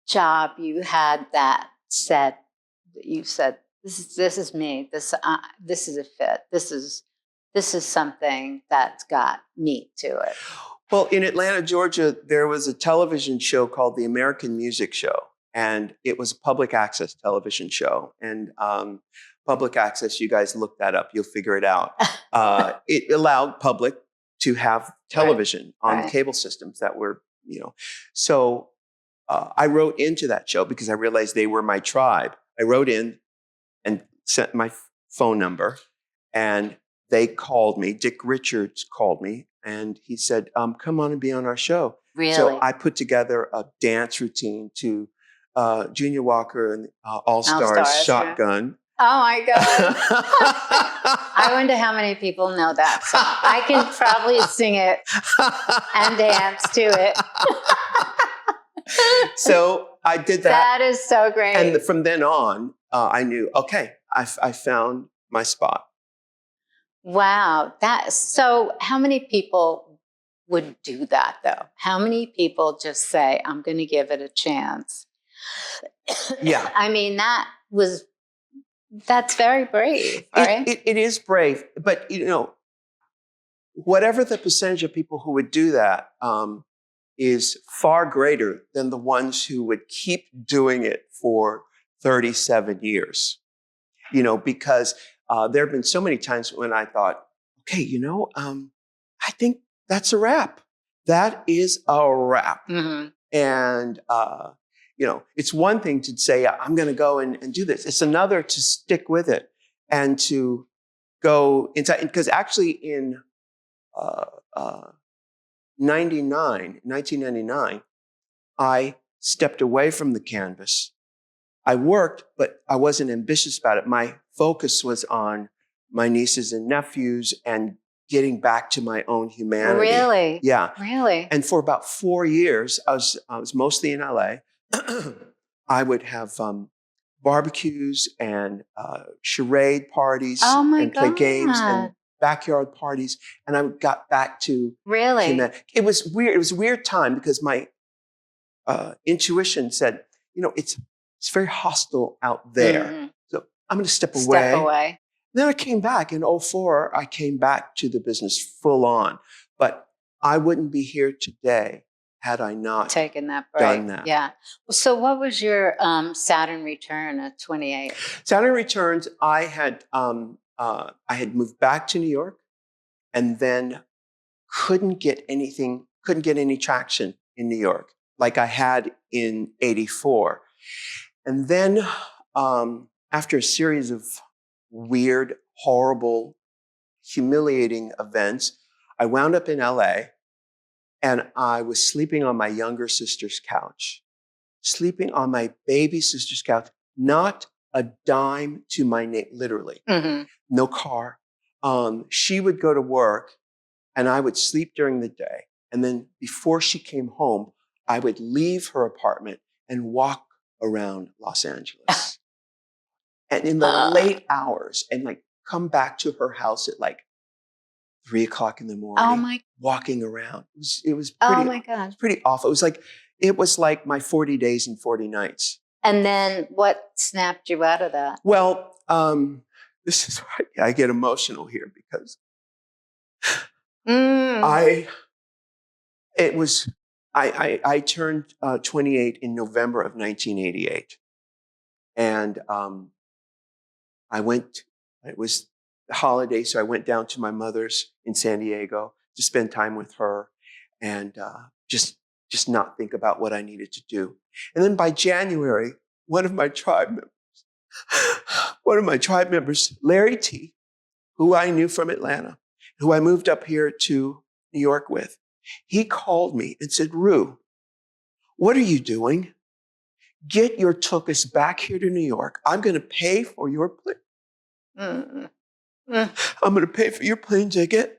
job you had that you said, this is me, this is a fit, this is something that's got meat to it? Well, in Atlanta, Georgia, there was a television show called The American Music Show, and it was a public access television show. And public access, you guys look that up, you'll figure it out. It allowed public to have television on cable systems that were, So I wrote into that show because I realized they were my tribe. I wrote in and sent my phone number, and they called me. Dick Richards called me and he said, come on and be on our show. Really? So I put together a dance routine to Junior Walker and All Stars Shotgun. Oh my God. I wonder how many people know that song. I can probably sing it and dance to it. So I did that. That is so great. And from then on, I knew, okay, I found my spot. Wow. So how many people would do that though? How many people just say, I'm going to give it a chance? Yeah. I mean, that's very brave, right? It is brave, but whatever the percentage of people who would do that is far greater than the ones who would keep doing it for 37 years. Because there have been so many times when I thought, okay, I think that's a wrap. That is a wrap. Mm-hmm. And, it's one thing to say, I'm going to go and do this. It's another to stick with it and to go inside. Because actually in 1999, I stepped away from the canvas. I worked, but I wasn't ambitious about it. My focus was on my nieces and nephews and getting back to my own humanity. Really? Yeah. Really? And for about 4 years, I was mostly in LA. I would have barbecues and charade parties and play games and backyard parties. And I got back to humanity. It was weird. It was a weird time because my intuition said, it's very hostile out there. Mm-hmm. So I'm going to step away. Then I came back in 2004. I came back to the business full on. But I wouldn't be here today had I not taken that break. Done that. Yeah. So what was your Saturn return at 28? Saturn returns, I had moved back to New York and then couldn't get any traction in New York like I had in 84. And then after a series of weird, horrible, humiliating events, I wound up in LA and I was sleeping on my younger sister's couch, sleeping on my baby sister's couch, not a dime to my name, literally, no car. She would go to work and I would sleep during the day. And then before she came home, I would leave her apartment and walk around Los Angeles. And in the late hours and come back to her house at 3:00 in the morning, walking around. It was pretty, oh my God. It was pretty awful. It was like my 40 days and 40 nights. And then what snapped you out of that? Well, this is why I get emotional here because I turned 28 in November of 1988. And it was the holiday, so I went down to my mother's in San Diego to spend time with her and just not think about what I needed to do. And then by January, one of my tribe members, Larry T., who I knew from Atlanta, who I moved up here to New York with, he called me and said, Ru, what are you doing? Get your tuchus back here to New York. I'm going to pay for your plane. I'm going to pay for your plane ticket.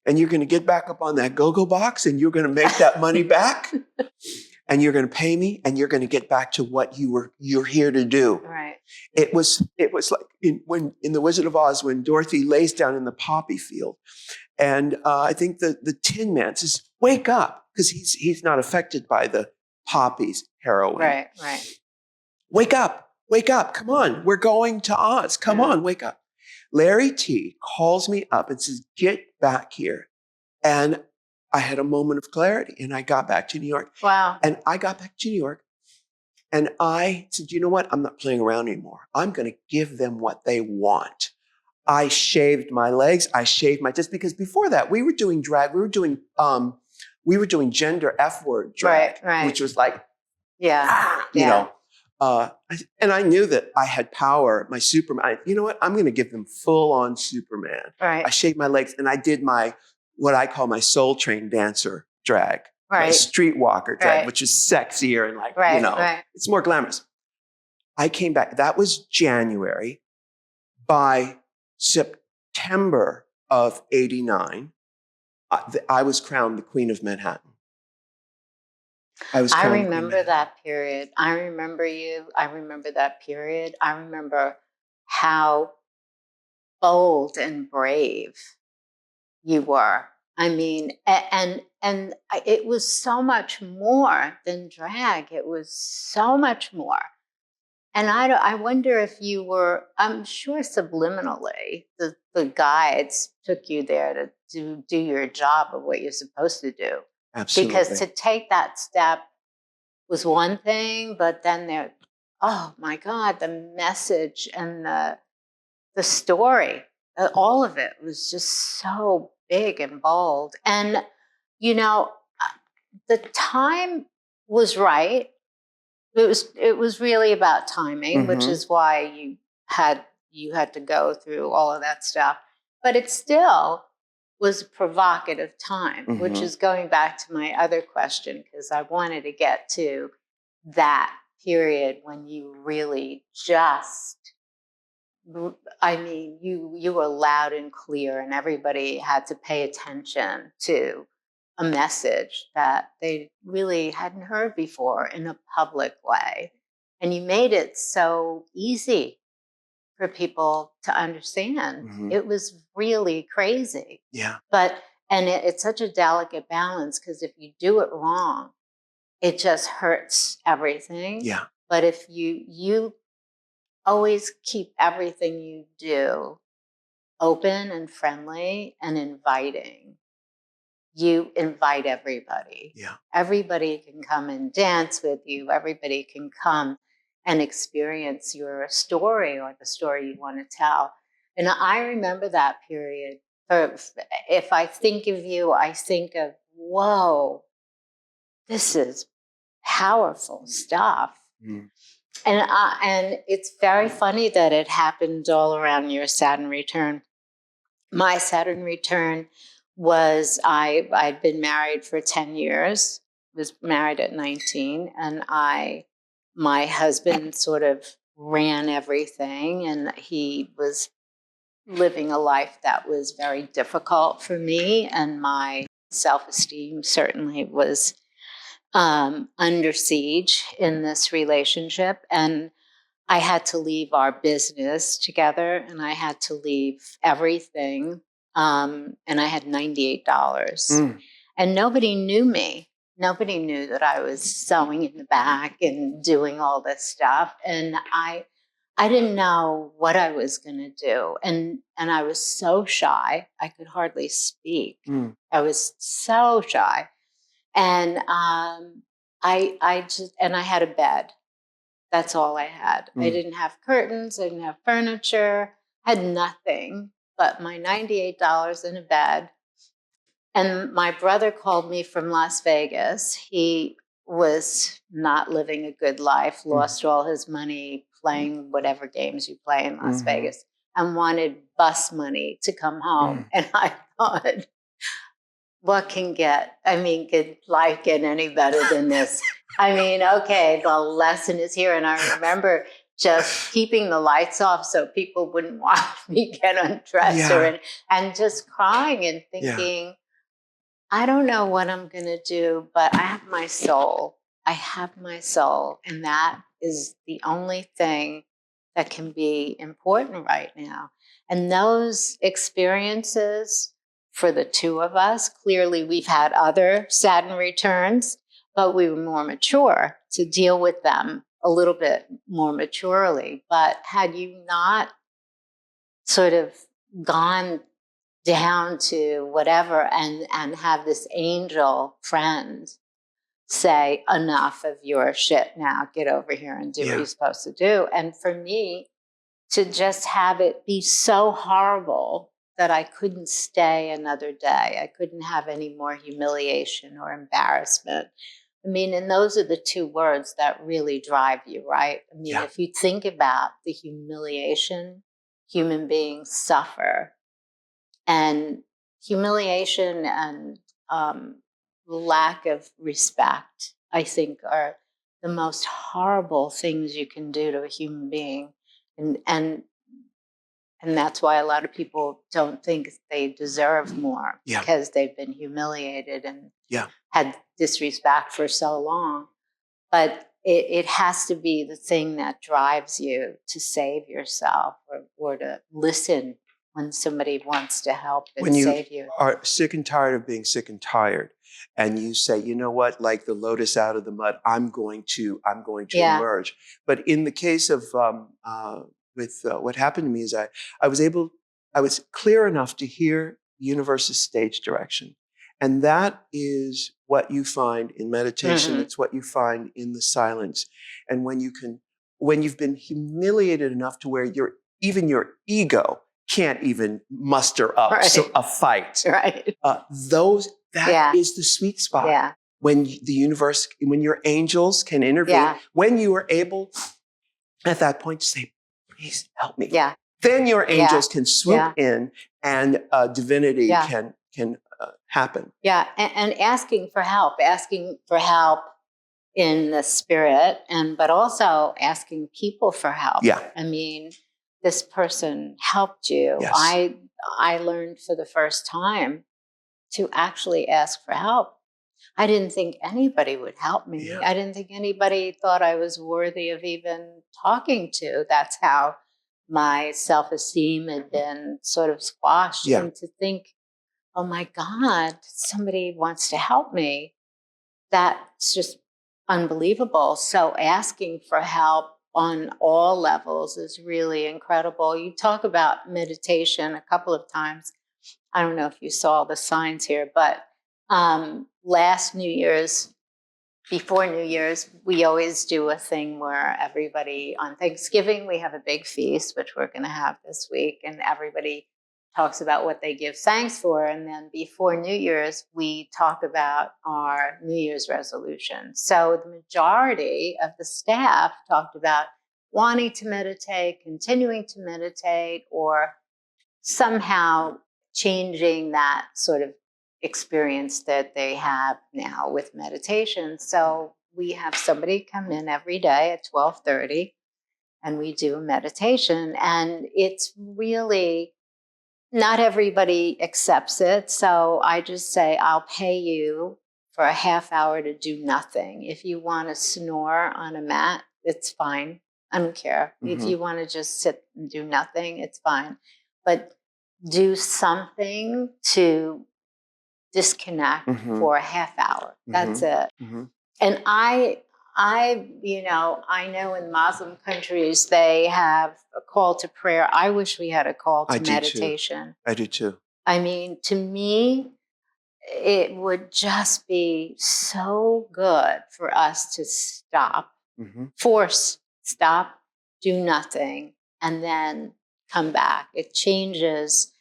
And you're going to get back up on that go-go box and you're going to make that money back. And you're going to pay me and you're going to get back to what you're here to do. Right. It was like in The Wizard of Oz when Dorothy lays down in the poppy field. And I think the Tin Man says, wake up, because he's not affected by the poppies heroin. Right. Wake up, come on, we're going to Oz, come on, wake up. Larry T. calls me up and says, get back here. And I had a moment of clarity and I got back to New York. Wow. And I got back to New York and I said, you know what? I'm not playing around anymore. I'm going to give them what they want. I shaved my legs. I shaved my tits because before that we were doing drag. We were doing gender F-word drag, right. which was like, you know. And I knew that I had power, my Superman. You know what? I'm going to give them full on Superman. Right. I shaved my legs and I did my what I call my Soul Train dancer drag, my Right. streetwalker drag, Right. which is sexier and like, Right. Right. it's more glamorous. I came back. That was January. By September of 89, I was crowned the Queen of Manhattan. I was I crowned the Queen of remember Manhattan. that period. I remember you. I remember that period. I remember how bold and brave you were. I mean, it was so much more than drag. It was so much more. And I wonder if you were, I'm sure subliminally, the guides took you there to do your job of what you're supposed to do. Because Absolutely. to take that step was one thing, but then there, oh my God, the message and the story, all of it was just so big and bold. And, you know, the time was right. It was really about timing, which Mhm. is why you had to go through all of that stuff. But it still was a provocative time, which Mhm. is going back to my other question, because I wanted to get to that period when you really just, I mean, you were loud and clear, and everybody had to pay attention to a message that they really hadn't heard before in a public way. And you made it so easy for people to understand. Mhm. It was really crazy. Yeah. But, it's such a delicate balance, because if you do it wrong, it just hurts everything. Yeah. But if you always keep everything you do open and friendly and inviting, you invite everybody. Yeah. Everybody can come and dance with you. Everybody can come and experience your story or the story you want to tell. And I remember that period. If I think of you, I think of, whoa, this is powerful stuff. Mm. And it's very funny that it happened all around your Saturn return. My Saturn return was, I'd been married for 10 years, was married at 19, and my husband sort of ran everything, and he was living a life that was very difficult for me, and my self-esteem certainly was under siege in this relationship. And I had to leave our business together, and I had to leave everything. And I had $98. Mm. And nobody knew me. Nobody knew that I was sewing in the back and doing all this stuff. And I didn't know what I was going to do. And I was so shy. I could hardly speak. Mm. I was so shy. And I had a bed. That's all I had. I Mm. didn't have curtains. I didn't have furniture. I had nothing but my $98 in a bed. And my brother called me from Las Vegas. He was not living a good life, Mm. lost all his money playing whatever games you play in Las Mhm. Vegas, and wanted bus money to come home. Mm. And I thought, what can get, I mean, could life get any better than this? I mean, okay, the lesson is here. And I remember just keeping the lights off so people wouldn't watch me get undressed, Yeah. and just crying and Yeah. thinking, I don't know what I'm going to do, but I have my soul. I have my soul. And that is the only thing that can be important right now. And those experiences for the two of us, clearly we've had other Saturn returns, but we were more mature to deal with them a little bit more maturely. But had you not sort of gone down to whatever and have this angel friend say, enough of your shit now, get over here and do what Yeah. you're supposed to do. And for me to just have it be so horrible that I couldn't stay another day, I couldn't have any more humiliation or embarrassment. I mean, and those are the two words that really drive you, right? I mean, Yeah. if you think about the humiliation human beings suffer, and humiliation and lack of respect, I think, are the most horrible things you can do to a human being. And and and that's why a lot of people don't think they deserve more, Yeah. because they've been humiliated and Yeah. had disrespect for so long. But it has to be the thing that drives you to save yourself, or to listen when somebody wants to help and When you save you. are sick and tired of being sick and tired, and you say, you know what, like the lotus out of the mud, I'm going to Yeah. emerge. But in the case of with what happened to me is I was able, I was clear enough to hear the universe's stage direction. And that is what you find in meditation. Hmm. It's what you find in the silence. And when you've been humiliated enough to where even your ego can't even muster up Right. a fight. Right. That Yeah. is the sweet spot. Yeah. When the universe, when your angels can intervene, Yeah. when you are able at that point to say, please help me. Yeah. Then your Yeah. angels can swoop in, and divinity Yeah. can happen. Yeah. And asking for help in the spirit, but also asking people for help. Yeah. I mean, this person helped you. Yes. I learned for the first time to actually ask for help. I didn't think anybody would help me. Yeah. I didn't think anybody thought I was worthy of even talking to. That's how my self-esteem had been sort of squashed. Yeah. And to think, oh my God, somebody wants to help me, that's just unbelievable. So asking for help on all levels is really incredible. You talk about meditation a couple of times. I don't know if you saw the signs here, but last New Year's, before New Year's, we always do a thing where everybody, on Thanksgiving, we have a big feast, which we're going to have this week, and everybody talks about what they give thanks for. And then before New Year's, we talk about our New Year's resolution. So the majority of the staff talked about wanting to meditate, continuing to meditate, or somehow changing that sort of experience that they have now with meditation. So we have somebody come in every day at 12:30, and we do a meditation, and it's really, not everybody accepts it. So I just say, I'll pay you for a half hour to do nothing. If you want to snore on a mat, it's fine. I don't care. If you want to just sit and do nothing, it's fine. But do something to disconnect for a half hour. That's it. And I know in Muslim countries they have a call to prayer. I wish we had a call to meditation. I do too. I mean, to me, it would just be so good for us to stop, stop, do nothing, and then come back. It changes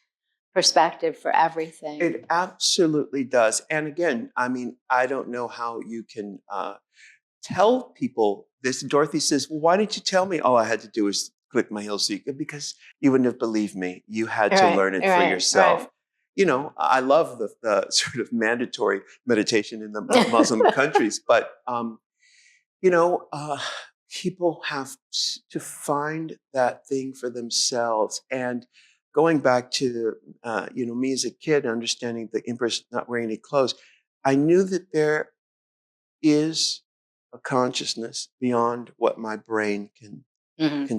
perspective for everything. It absolutely does. And again, I mean, I don't know how you can tell people this. Dorothy says, well, why didn't you tell me? All I had to do was click my heels. Because you wouldn't have believed me. You had to learn it for yourself. Right. You know, I love the sort of mandatory meditation in the Muslim countries, but, people have to find that thing for themselves. And going back to, me as a kid, understanding the empress not wearing any clothes, I knew that there is a consciousness beyond what my brain can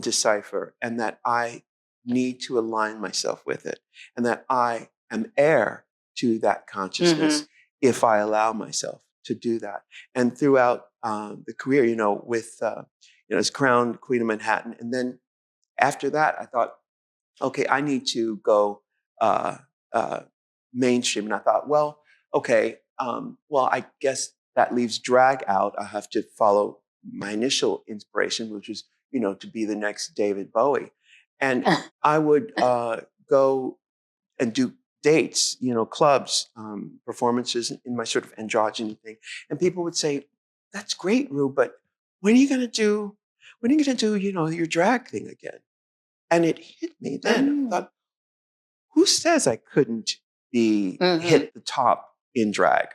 decipher, and that I need to align myself with it, and that I am heir to that consciousness if I allow myself to do that. And throughout the career, with as crowned Queen of Manhattan, and then after that, I thought, okay, I need to go uh, uh, mainstream. And I thought, well, okay, I guess that leaves drag out. I have to follow my initial inspiration, which was, to be the next David Bowie. And I would go and do dates, clubs, performances in my sort of androgyny thing. And people would say, that's great, Ru, but when are you going to do, your drag thing again? And it hit me then. I thought, who says I couldn't be hit the top in drag.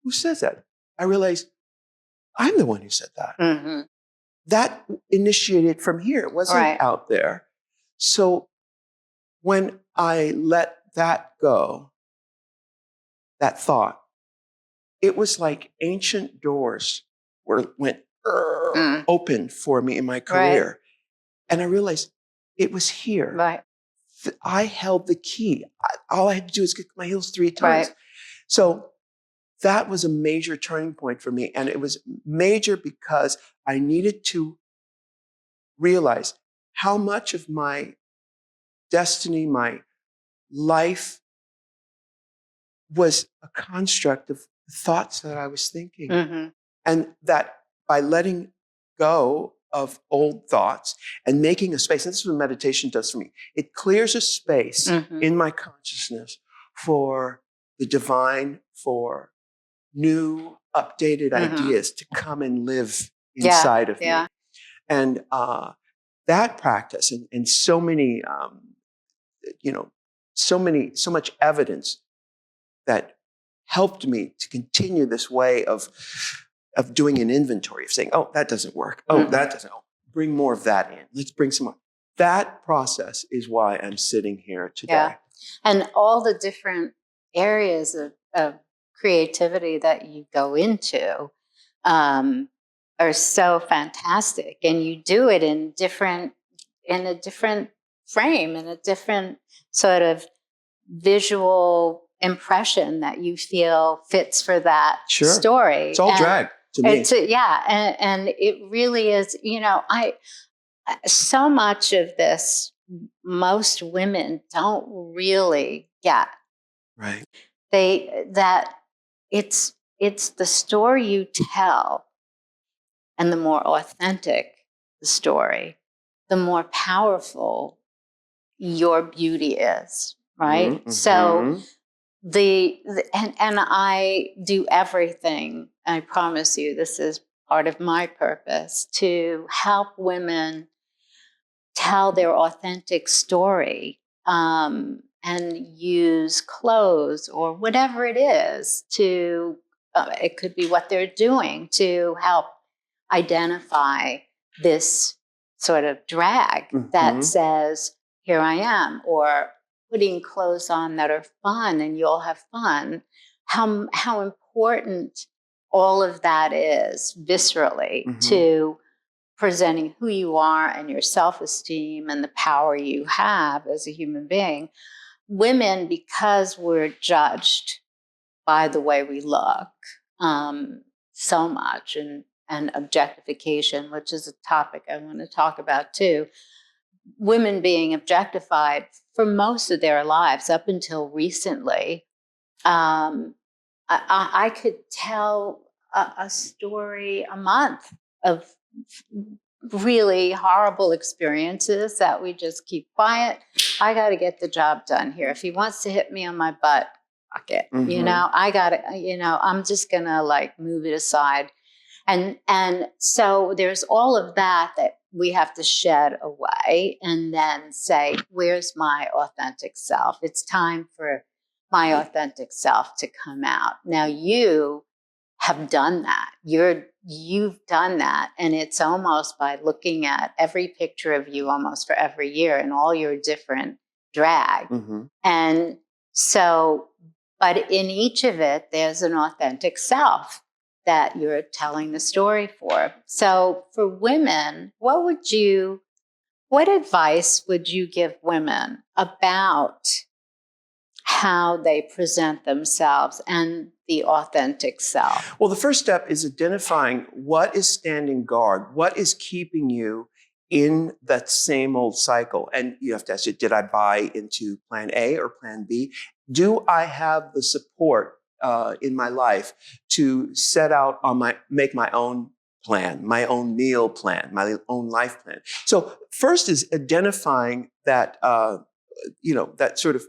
Who says that? I realized I'm the one who said that. That initiated from here. It wasn't out there. So when I let that go, that thought, it was like ancient doors went open for me in my career. And I realized it was here. I held the key. All I had to do was kick my heels 3 times. So that was a major turning point for me. And it was major because I needed to realize how much of my destiny, my life was a construct of thoughts that I was thinking. And that by letting go of old thoughts and making a space, and this is what meditation does for me, it clears a space in my consciousness for the divine, for new, updated ideas to come and live inside of me. And that practice and so many, so much evidence that helped me to continue this way of doing an inventory, of saying, oh, that doesn't work. Oh, that doesn't. Oh, bring more of that in. Let's bring some more. That process is why I'm sitting here today. Yeah. And all the different areas of creativity that you go into are so fantastic. And you do it in a different frame, in a different sort of visual impression that you feel fits for that story. It's all drag to me. And it really is, so much of this, most women don't really get. Right. That it's the story you tell, and the more authentic the story, the more powerful your beauty is, right? So and I do everything. I promise you, this is part of my purpose, to help women tell their authentic story, and use clothes or whatever it is to, it could be what they're doing to help identify this sort of drag that says, here I am, or putting clothes on that are fun and you'll have fun. How important all of that is viscerally to presenting who you are and your self-esteem and the power you have as a human being. Women, because we're judged by the way we look so much, and objectification, which is a topic I want to talk about too. Women being objectified for most of their lives up until recently. I could tell a story a month of really horrible experiences that we just keep quiet. I got to get the job done here. If he wants to hit me on my butt, fuck it. I got to, I'm just going to move it aside. And so there's all of that we have to shed away and then say, where's my authentic self? It's time for my authentic self to come out. Now you have done that. You've done that. And it's almost by looking at every picture of you almost for every year and all your different drag. And so, but in each of it, there's an authentic self that you're telling the story for. So for women, what advice would you give women about how they present themselves and the authentic self? Well, the first step is identifying what is standing guard, what is keeping you in that same old cycle. And you have to ask, did I buy into plan A or plan B? Do I have the support in my life to set out make my own plan, my own meal plan, my own life plan? So first is identifying that, that sort of,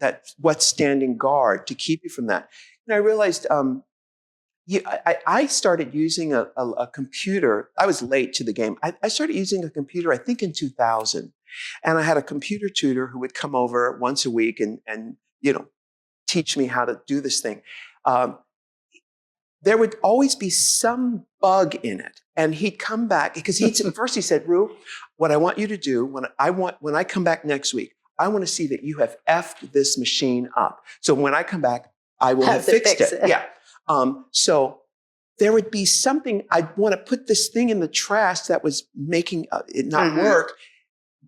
that what's standing guard to keep you from that. And I realized I started using a computer. I was late to the game. I started using a computer, I think in 2000. And I had a computer tutor who would come over once a week and teach me how to do this thing. There would always be some bug in it. And he'd come back because first he said, Ru, what I want you to do when I come back next week, I want to see that you have effed this machine up. So when I come back, I will have fixed it. Yeah. So there would be something, I'd want to put this thing in the trash that was making it not work,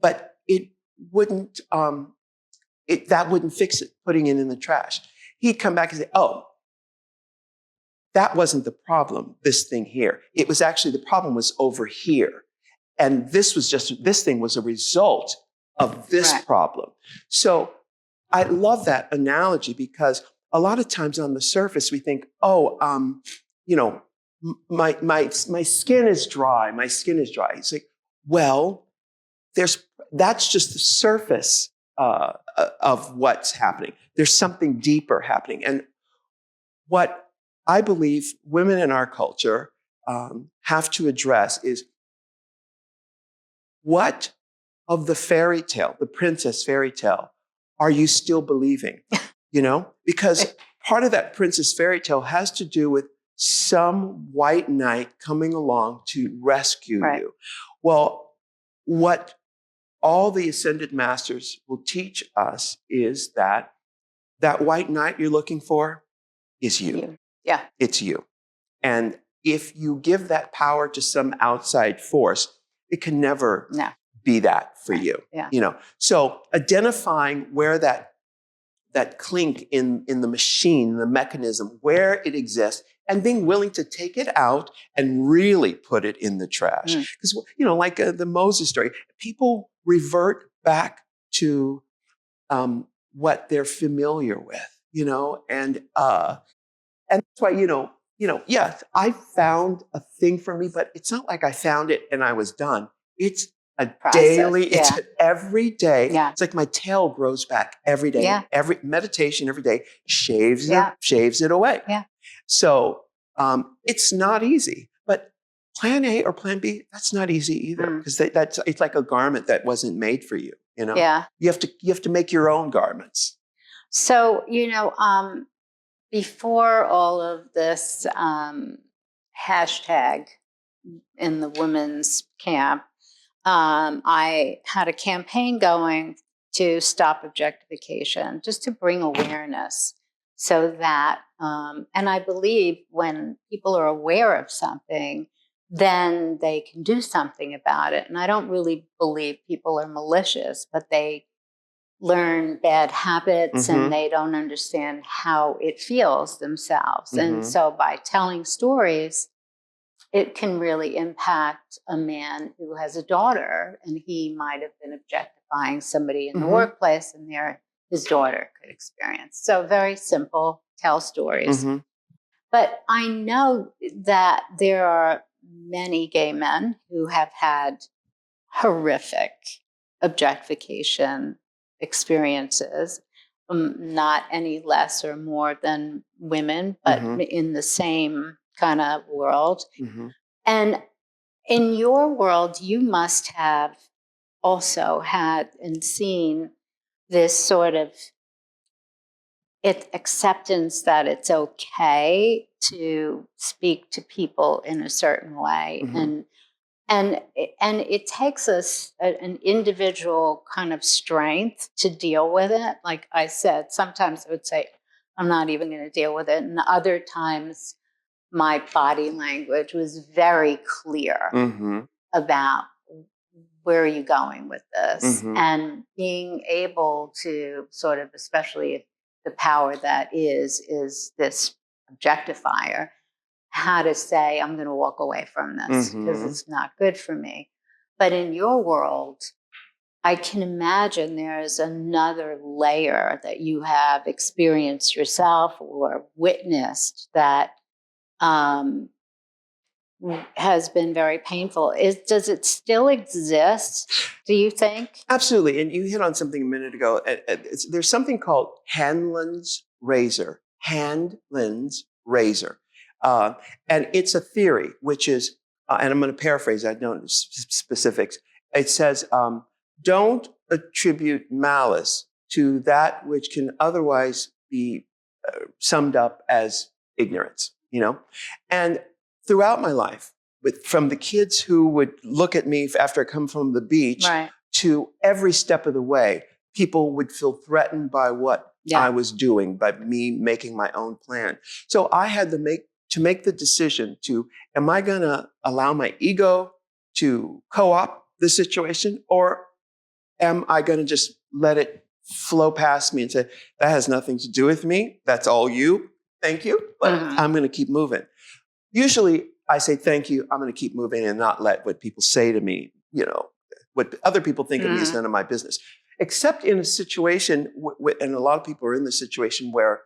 but it wouldn't, that wouldn't fix it, putting it in the trash. He'd come back and say, oh, that wasn't the problem, this thing here. It was actually, the problem was over here. And this thing was a result of this problem. So I love that analogy because a lot of times on the surface we think, my skin is dry. My skin is dry. It's like, well, that's just the surface of what's happening. There's something deeper happening. And what I believe women in our culture have to address is, what of the fairy tale, the princess fairy tale, are you still believing? Because part of that princess fairy tale has to do with some white knight coming along to rescue you. Well, what all the ascended masters will teach us is that white knight you're looking for is you. Yeah. It's you. And if you give that power to some outside force, it can never be that for you. Yeah. So identifying where that clink in the machine, the mechanism, where it exists, and being willing to take it out and really put it in the trash. Because, like the Moses story, people revert back to what they're familiar with, and that's why, yes, I found a thing for me, but it's not like I found it and I was done. It's a daily, it's an every day. Yeah. It's like my tail grows back every day. Yeah. Every meditation every day shaves it away. Yeah. So it's not easy. But plan A or plan B, that's not easy either. Because it's like a garment that wasn't made for you. Yeah. You have to make your own garments. So, before all of this hashtag in the women's camp, I had a campaign going to stop objectification, just to bring awareness so that, and I believe when people are aware of something, then they can do something about it. And I don't really believe people are malicious, but they learn bad habits and they don't understand how it feels themselves. And so by telling stories, it can really impact a man who has a daughter and he might have been objectifying somebody in the workplace, and his daughter could experience. So very simple, tell stories. But I know that there are many gay men who have had horrific objectification experiences, not any less or more than women, but in the same kind of world. And in your world, you must have also had and seen this sort of acceptance that it's okay to speak to people in a certain way. And it takes us an individual kind of strength to deal with it. Like I said, sometimes I would say, I'm not even going to deal with it. And other times, my body language was very clear about where are you going with this? And being able to sort of, especially if the power that is this objectifier, how to say, I'm going to walk away from this because it's not good for me. But in your world, I can imagine there's another layer that you have experienced yourself or witnessed that has been very painful. Does it still exist, do you think? Absolutely. And you hit on something a minute ago. There's something called Hanlon's razor. Hanlon's razor. And it's a theory, which is, and I'm going to paraphrase, I don't know specifics. It says, don't attribute malice to that which can otherwise be summed up as ignorance, And throughout my life, from the kids who would look at me after I come from the beach Right. to every step of the way, people would feel threatened by what Yeah. I was doing, by me making my own plan. So I had to make the decision am I going to allow my ego to co-opt the situation, or am I going to just let it flow past me and say, that has nothing to do with me. That's all you. Thank you. But I'm going to keep moving. Usually I say, thank you. I'm going to keep moving and not let what people say to me, what other people think of me is none of my business. Except in a situation, and a lot of people are in the situation where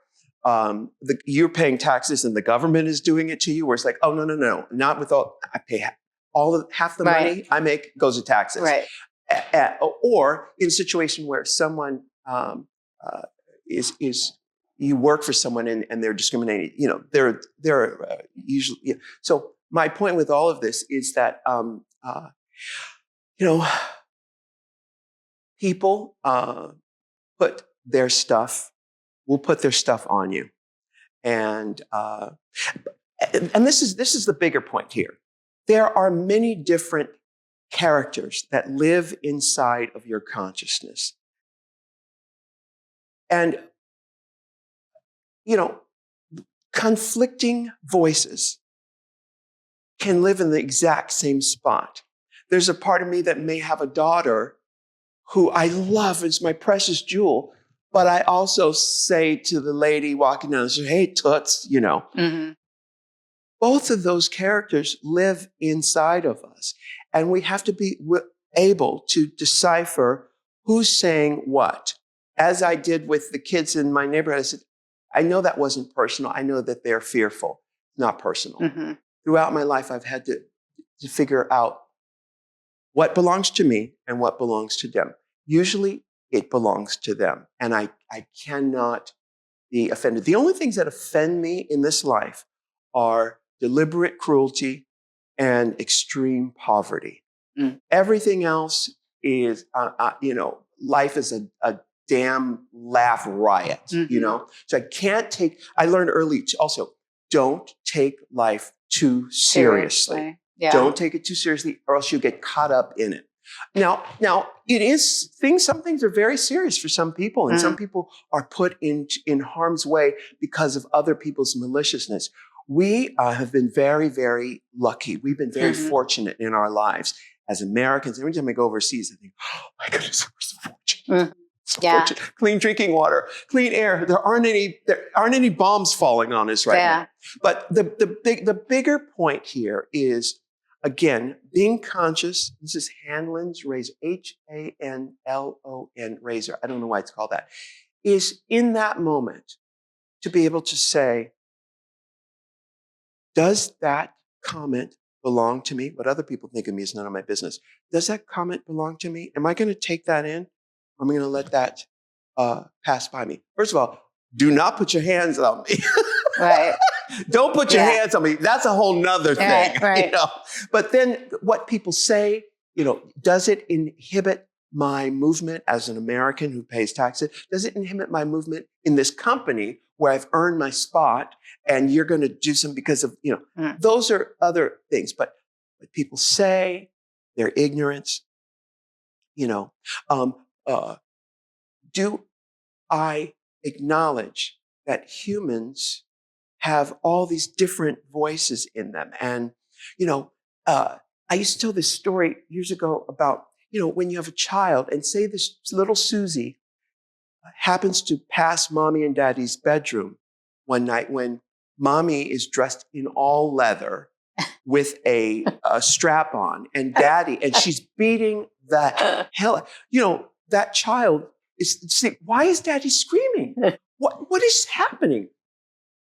you're paying taxes and the government is doing it to you, where it's like, oh, no, not with all, I pay half the money I make goes to taxes. Right. Or in a situation where someone is you work for someone and they're discriminating, they're usually. So my point with all of this is that people will put their stuff on you, and this is the bigger point here. There are many different characters that live inside of your consciousness. And, conflicting voices can live in the exact same spot. There's a part of me that may have a daughter who I love as my precious jewel, but I also say to the lady walking down the street, hey, toots, Both of those characters live inside of us. And we have to be able to decipher who's saying what. As I did with the kids in my neighborhood, I said, I know that wasn't personal. I know that they're fearful, not personal. Throughout my life, I've had to figure out what belongs to me and what belongs to them. Usually it belongs to them. And I cannot be offended. The only things that offend me in this life are deliberate cruelty and extreme poverty. Everything else is, life is a damn laugh riot, So I learned early also, don't take life too seriously. Yeah. Don't take it too seriously or else you'll get caught up in it. Now some things are very serious for some people, and some people are put in harm's way because of other people's maliciousness. We have been very, very lucky. We've been very fortunate in our lives as Americans. Every time I go overseas, I think, oh my goodness, we're so fortunate. So fortunate. Clean drinking water, clean air. There aren't any bombs falling on us right now. But the bigger point here is, again, being conscious. This is Hanlon's razor, Hanlon razor. I don't know why it's called that. Is in that moment to be able to say, does that comment belong to me? What other people think of me is none of my business. Does that comment belong to me? Am I going to take that in? Or am I going to let that pass by me? First of all, do not put your hands on me. Right. Don't put your hands on me. That's a whole nother thing. Right. But then what people say, does it inhibit my movement as an American who pays taxes? Does it inhibit my movement in this company where I've earned my spot and you're going to do something because of, those are other things. But what people say, their ignorance, do I acknowledge that humans have all these different voices in them? And, I used to tell this story years ago about, when you have a child and say this little Susie happens to pass mommy and daddy's bedroom one night when mommy is dressed in all leather with a strap on and she's beating the hell. That child is saying, why is daddy screaming? What is happening?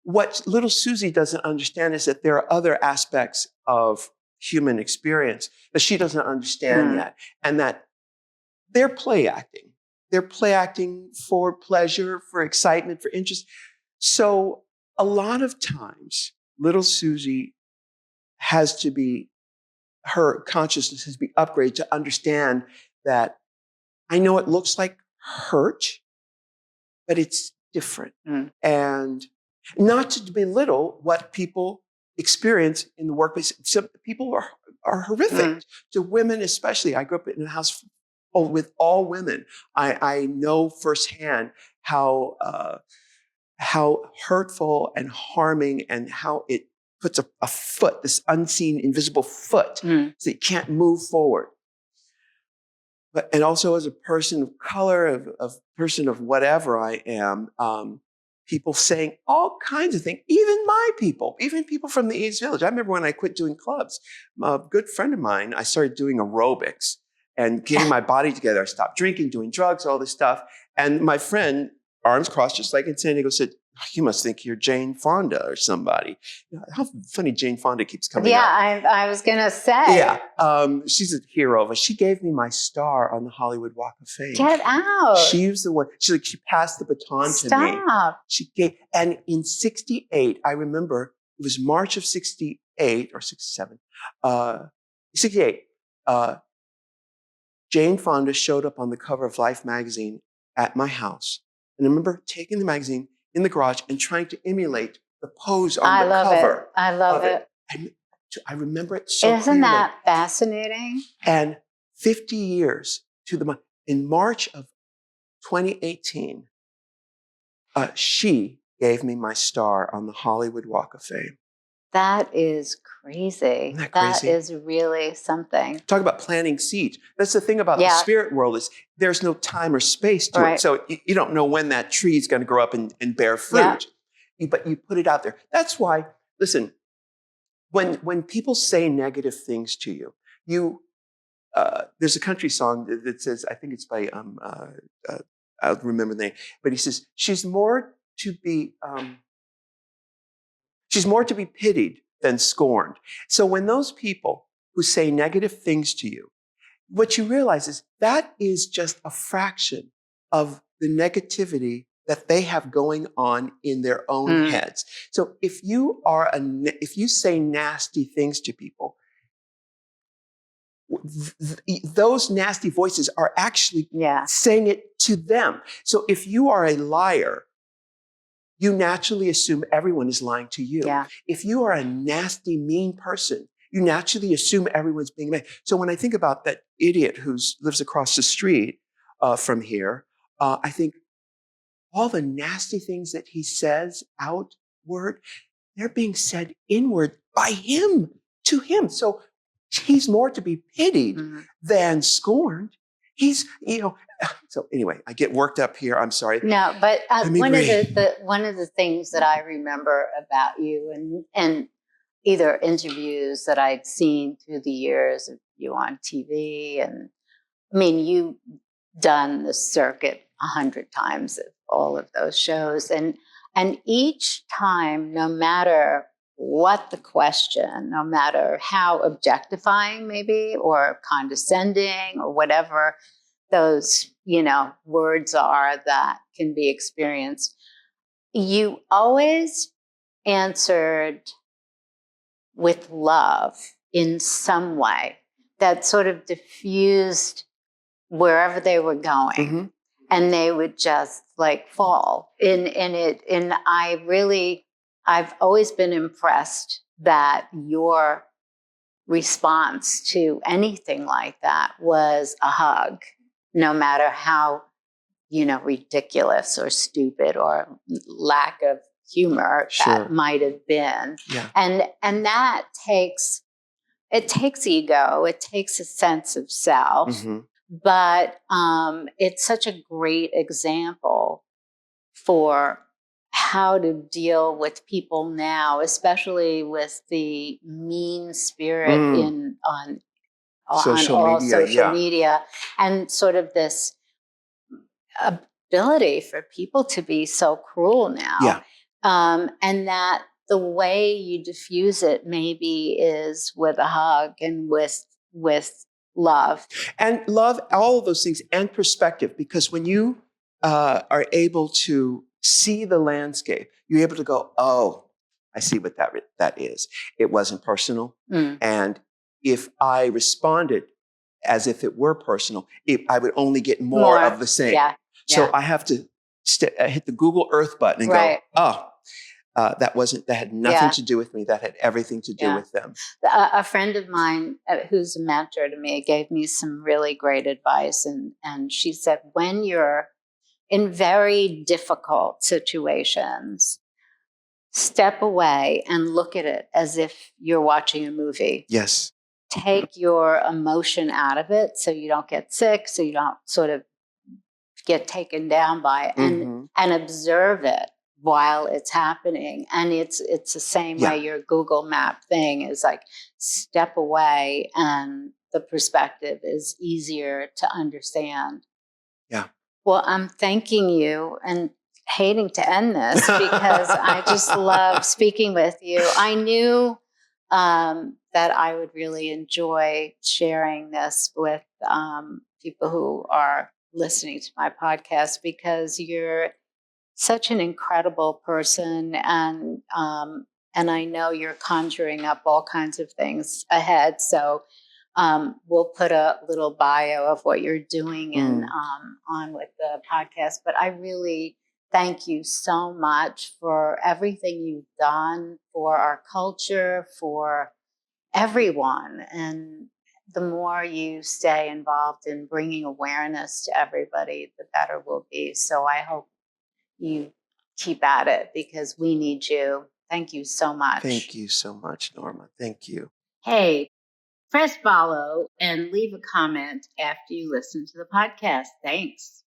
What little Susie doesn't understand is that there are other aspects of human experience that she doesn't understand yet, and that they're play acting. They're play acting for pleasure, for excitement, for interest. So a lot of times, little Susie her consciousness has to be upgraded to understand that I know it looks like hurt, but it's different. Mm. And not to belittle what people experience in the workplace. Some people are horrific to women, especially. I grew up in a house with all women. I know firsthand how hurtful and harming, and how it puts a foot, this unseen, invisible foot, so you can't move forward. And also as a person of color, of person of whatever I am, people saying all kinds of things, even my people, even people from the East Village. I remember when I quit doing clubs, a good friend of mine, I started doing aerobics and getting my body together. I stopped drinking, doing drugs, all this stuff. And my friend, arms crossed, just like in San Diego, said, "You must think you're Jane Fonda or somebody." How funny Jane Fonda keeps coming up. I was going to say. Yeah, she's a hero of us. She gave me my star on the Hollywood Walk of Fame. Get out. She was the one. She passed the baton to me. Stop. She gave, and in '68, I remember it was March of '68 or '67, '68. Jane Fonda showed up on the cover of Life magazine at my house, and I remember taking the magazine in the garage and trying to emulate the pose on the cover. I love it. I remember it so Isn't clearly. that fascinating? And 50 years to the month, in March of 2018, she gave me my star on the Hollywood Walk of Fame. That is crazy. Isn't that crazy? That is really something. Talk about planting seeds. That's the thing about the spirit world, is there's no time or space to it. So you don't know when that tree is going to grow up and bear fruit. But you put it out there. That's why, listen, when people say negative things to you, there's a country song that says, I think it's by, I'll remember the name, but he says, she's more to be pitied than scorned. So when those people who say negative things to you, what you realize is that is just a fraction of the negativity that they have going on in their own heads. So if you say nasty things to people, those nasty voices are actually saying it to them. So if you are a liar, you naturally assume everyone is lying to you. Yeah. If you are a nasty, mean person, you naturally assume everyone's being mean. So when I think about that idiot who lives across the street from here, I think all the nasty things that he says outward, they're being said inward by him, to him. So he's more to be pitied than scorned. He's, so anyway, I get worked up here. I'm sorry. No, but one of the things that I remember about you, and either interviews that I'd seen through the years of you on TV, and I mean, you've done the circuit 100 times of all of those shows, and each time, no matter what the question, no matter how objectifying maybe, or condescending, or whatever those, words are that can be experienced, you always answered with love in some way that sort of diffused wherever they were going. And they would just fall in it. And I've always been impressed that your response to anything like that was a hug, no matter how, ridiculous or stupid or lack of humor that might have been. Yeah. And that takes ego. It takes a sense of self. But it's such a great example for how to deal with people now, especially with the mean spirit on social media, and sort of this ability for people to be so cruel now. And that the way you diffuse it maybe is with a hug and with love. And love, all of those things, and perspective, because when you are able to see the landscape, you're able to go, oh, I see what that is. It wasn't personal. And if I responded as if it were personal, I would only get more of the same. So I have to hit the Google Earth button and Right. go, oh, that had nothing Yeah. to do with me. That had everything to do Yeah. with them. A friend of mine who's a mentor to me gave me some really great advice. And she said, when you're in very difficult situations, step away and look at it as if you're watching a movie. Yes. Take your emotion out of it so you don't get sick, so you don't sort of get taken down by it, and observe it while it's happening. And it's the same way your Google Map thing is like, step away and the perspective is easier to understand. Yeah. Well, I'm thanking you and hating to end this because I just love speaking with you. I knew that I would really enjoy sharing this with people who are listening to my podcast, because you're such an incredible person, and I know you're conjuring up all kinds of things ahead. So we'll put a little bio of what you're doing and on with the podcast. But I really thank you so much for everything you've done for our culture, for everyone. And the more you stay involved in bringing awareness to everybody, the better we'll be. So I hope you keep at it, because we need you. Thank you so much. Thank you so much, Norma. Thank you. Hey, press follow and leave a comment after you listen to the podcast. Thanks.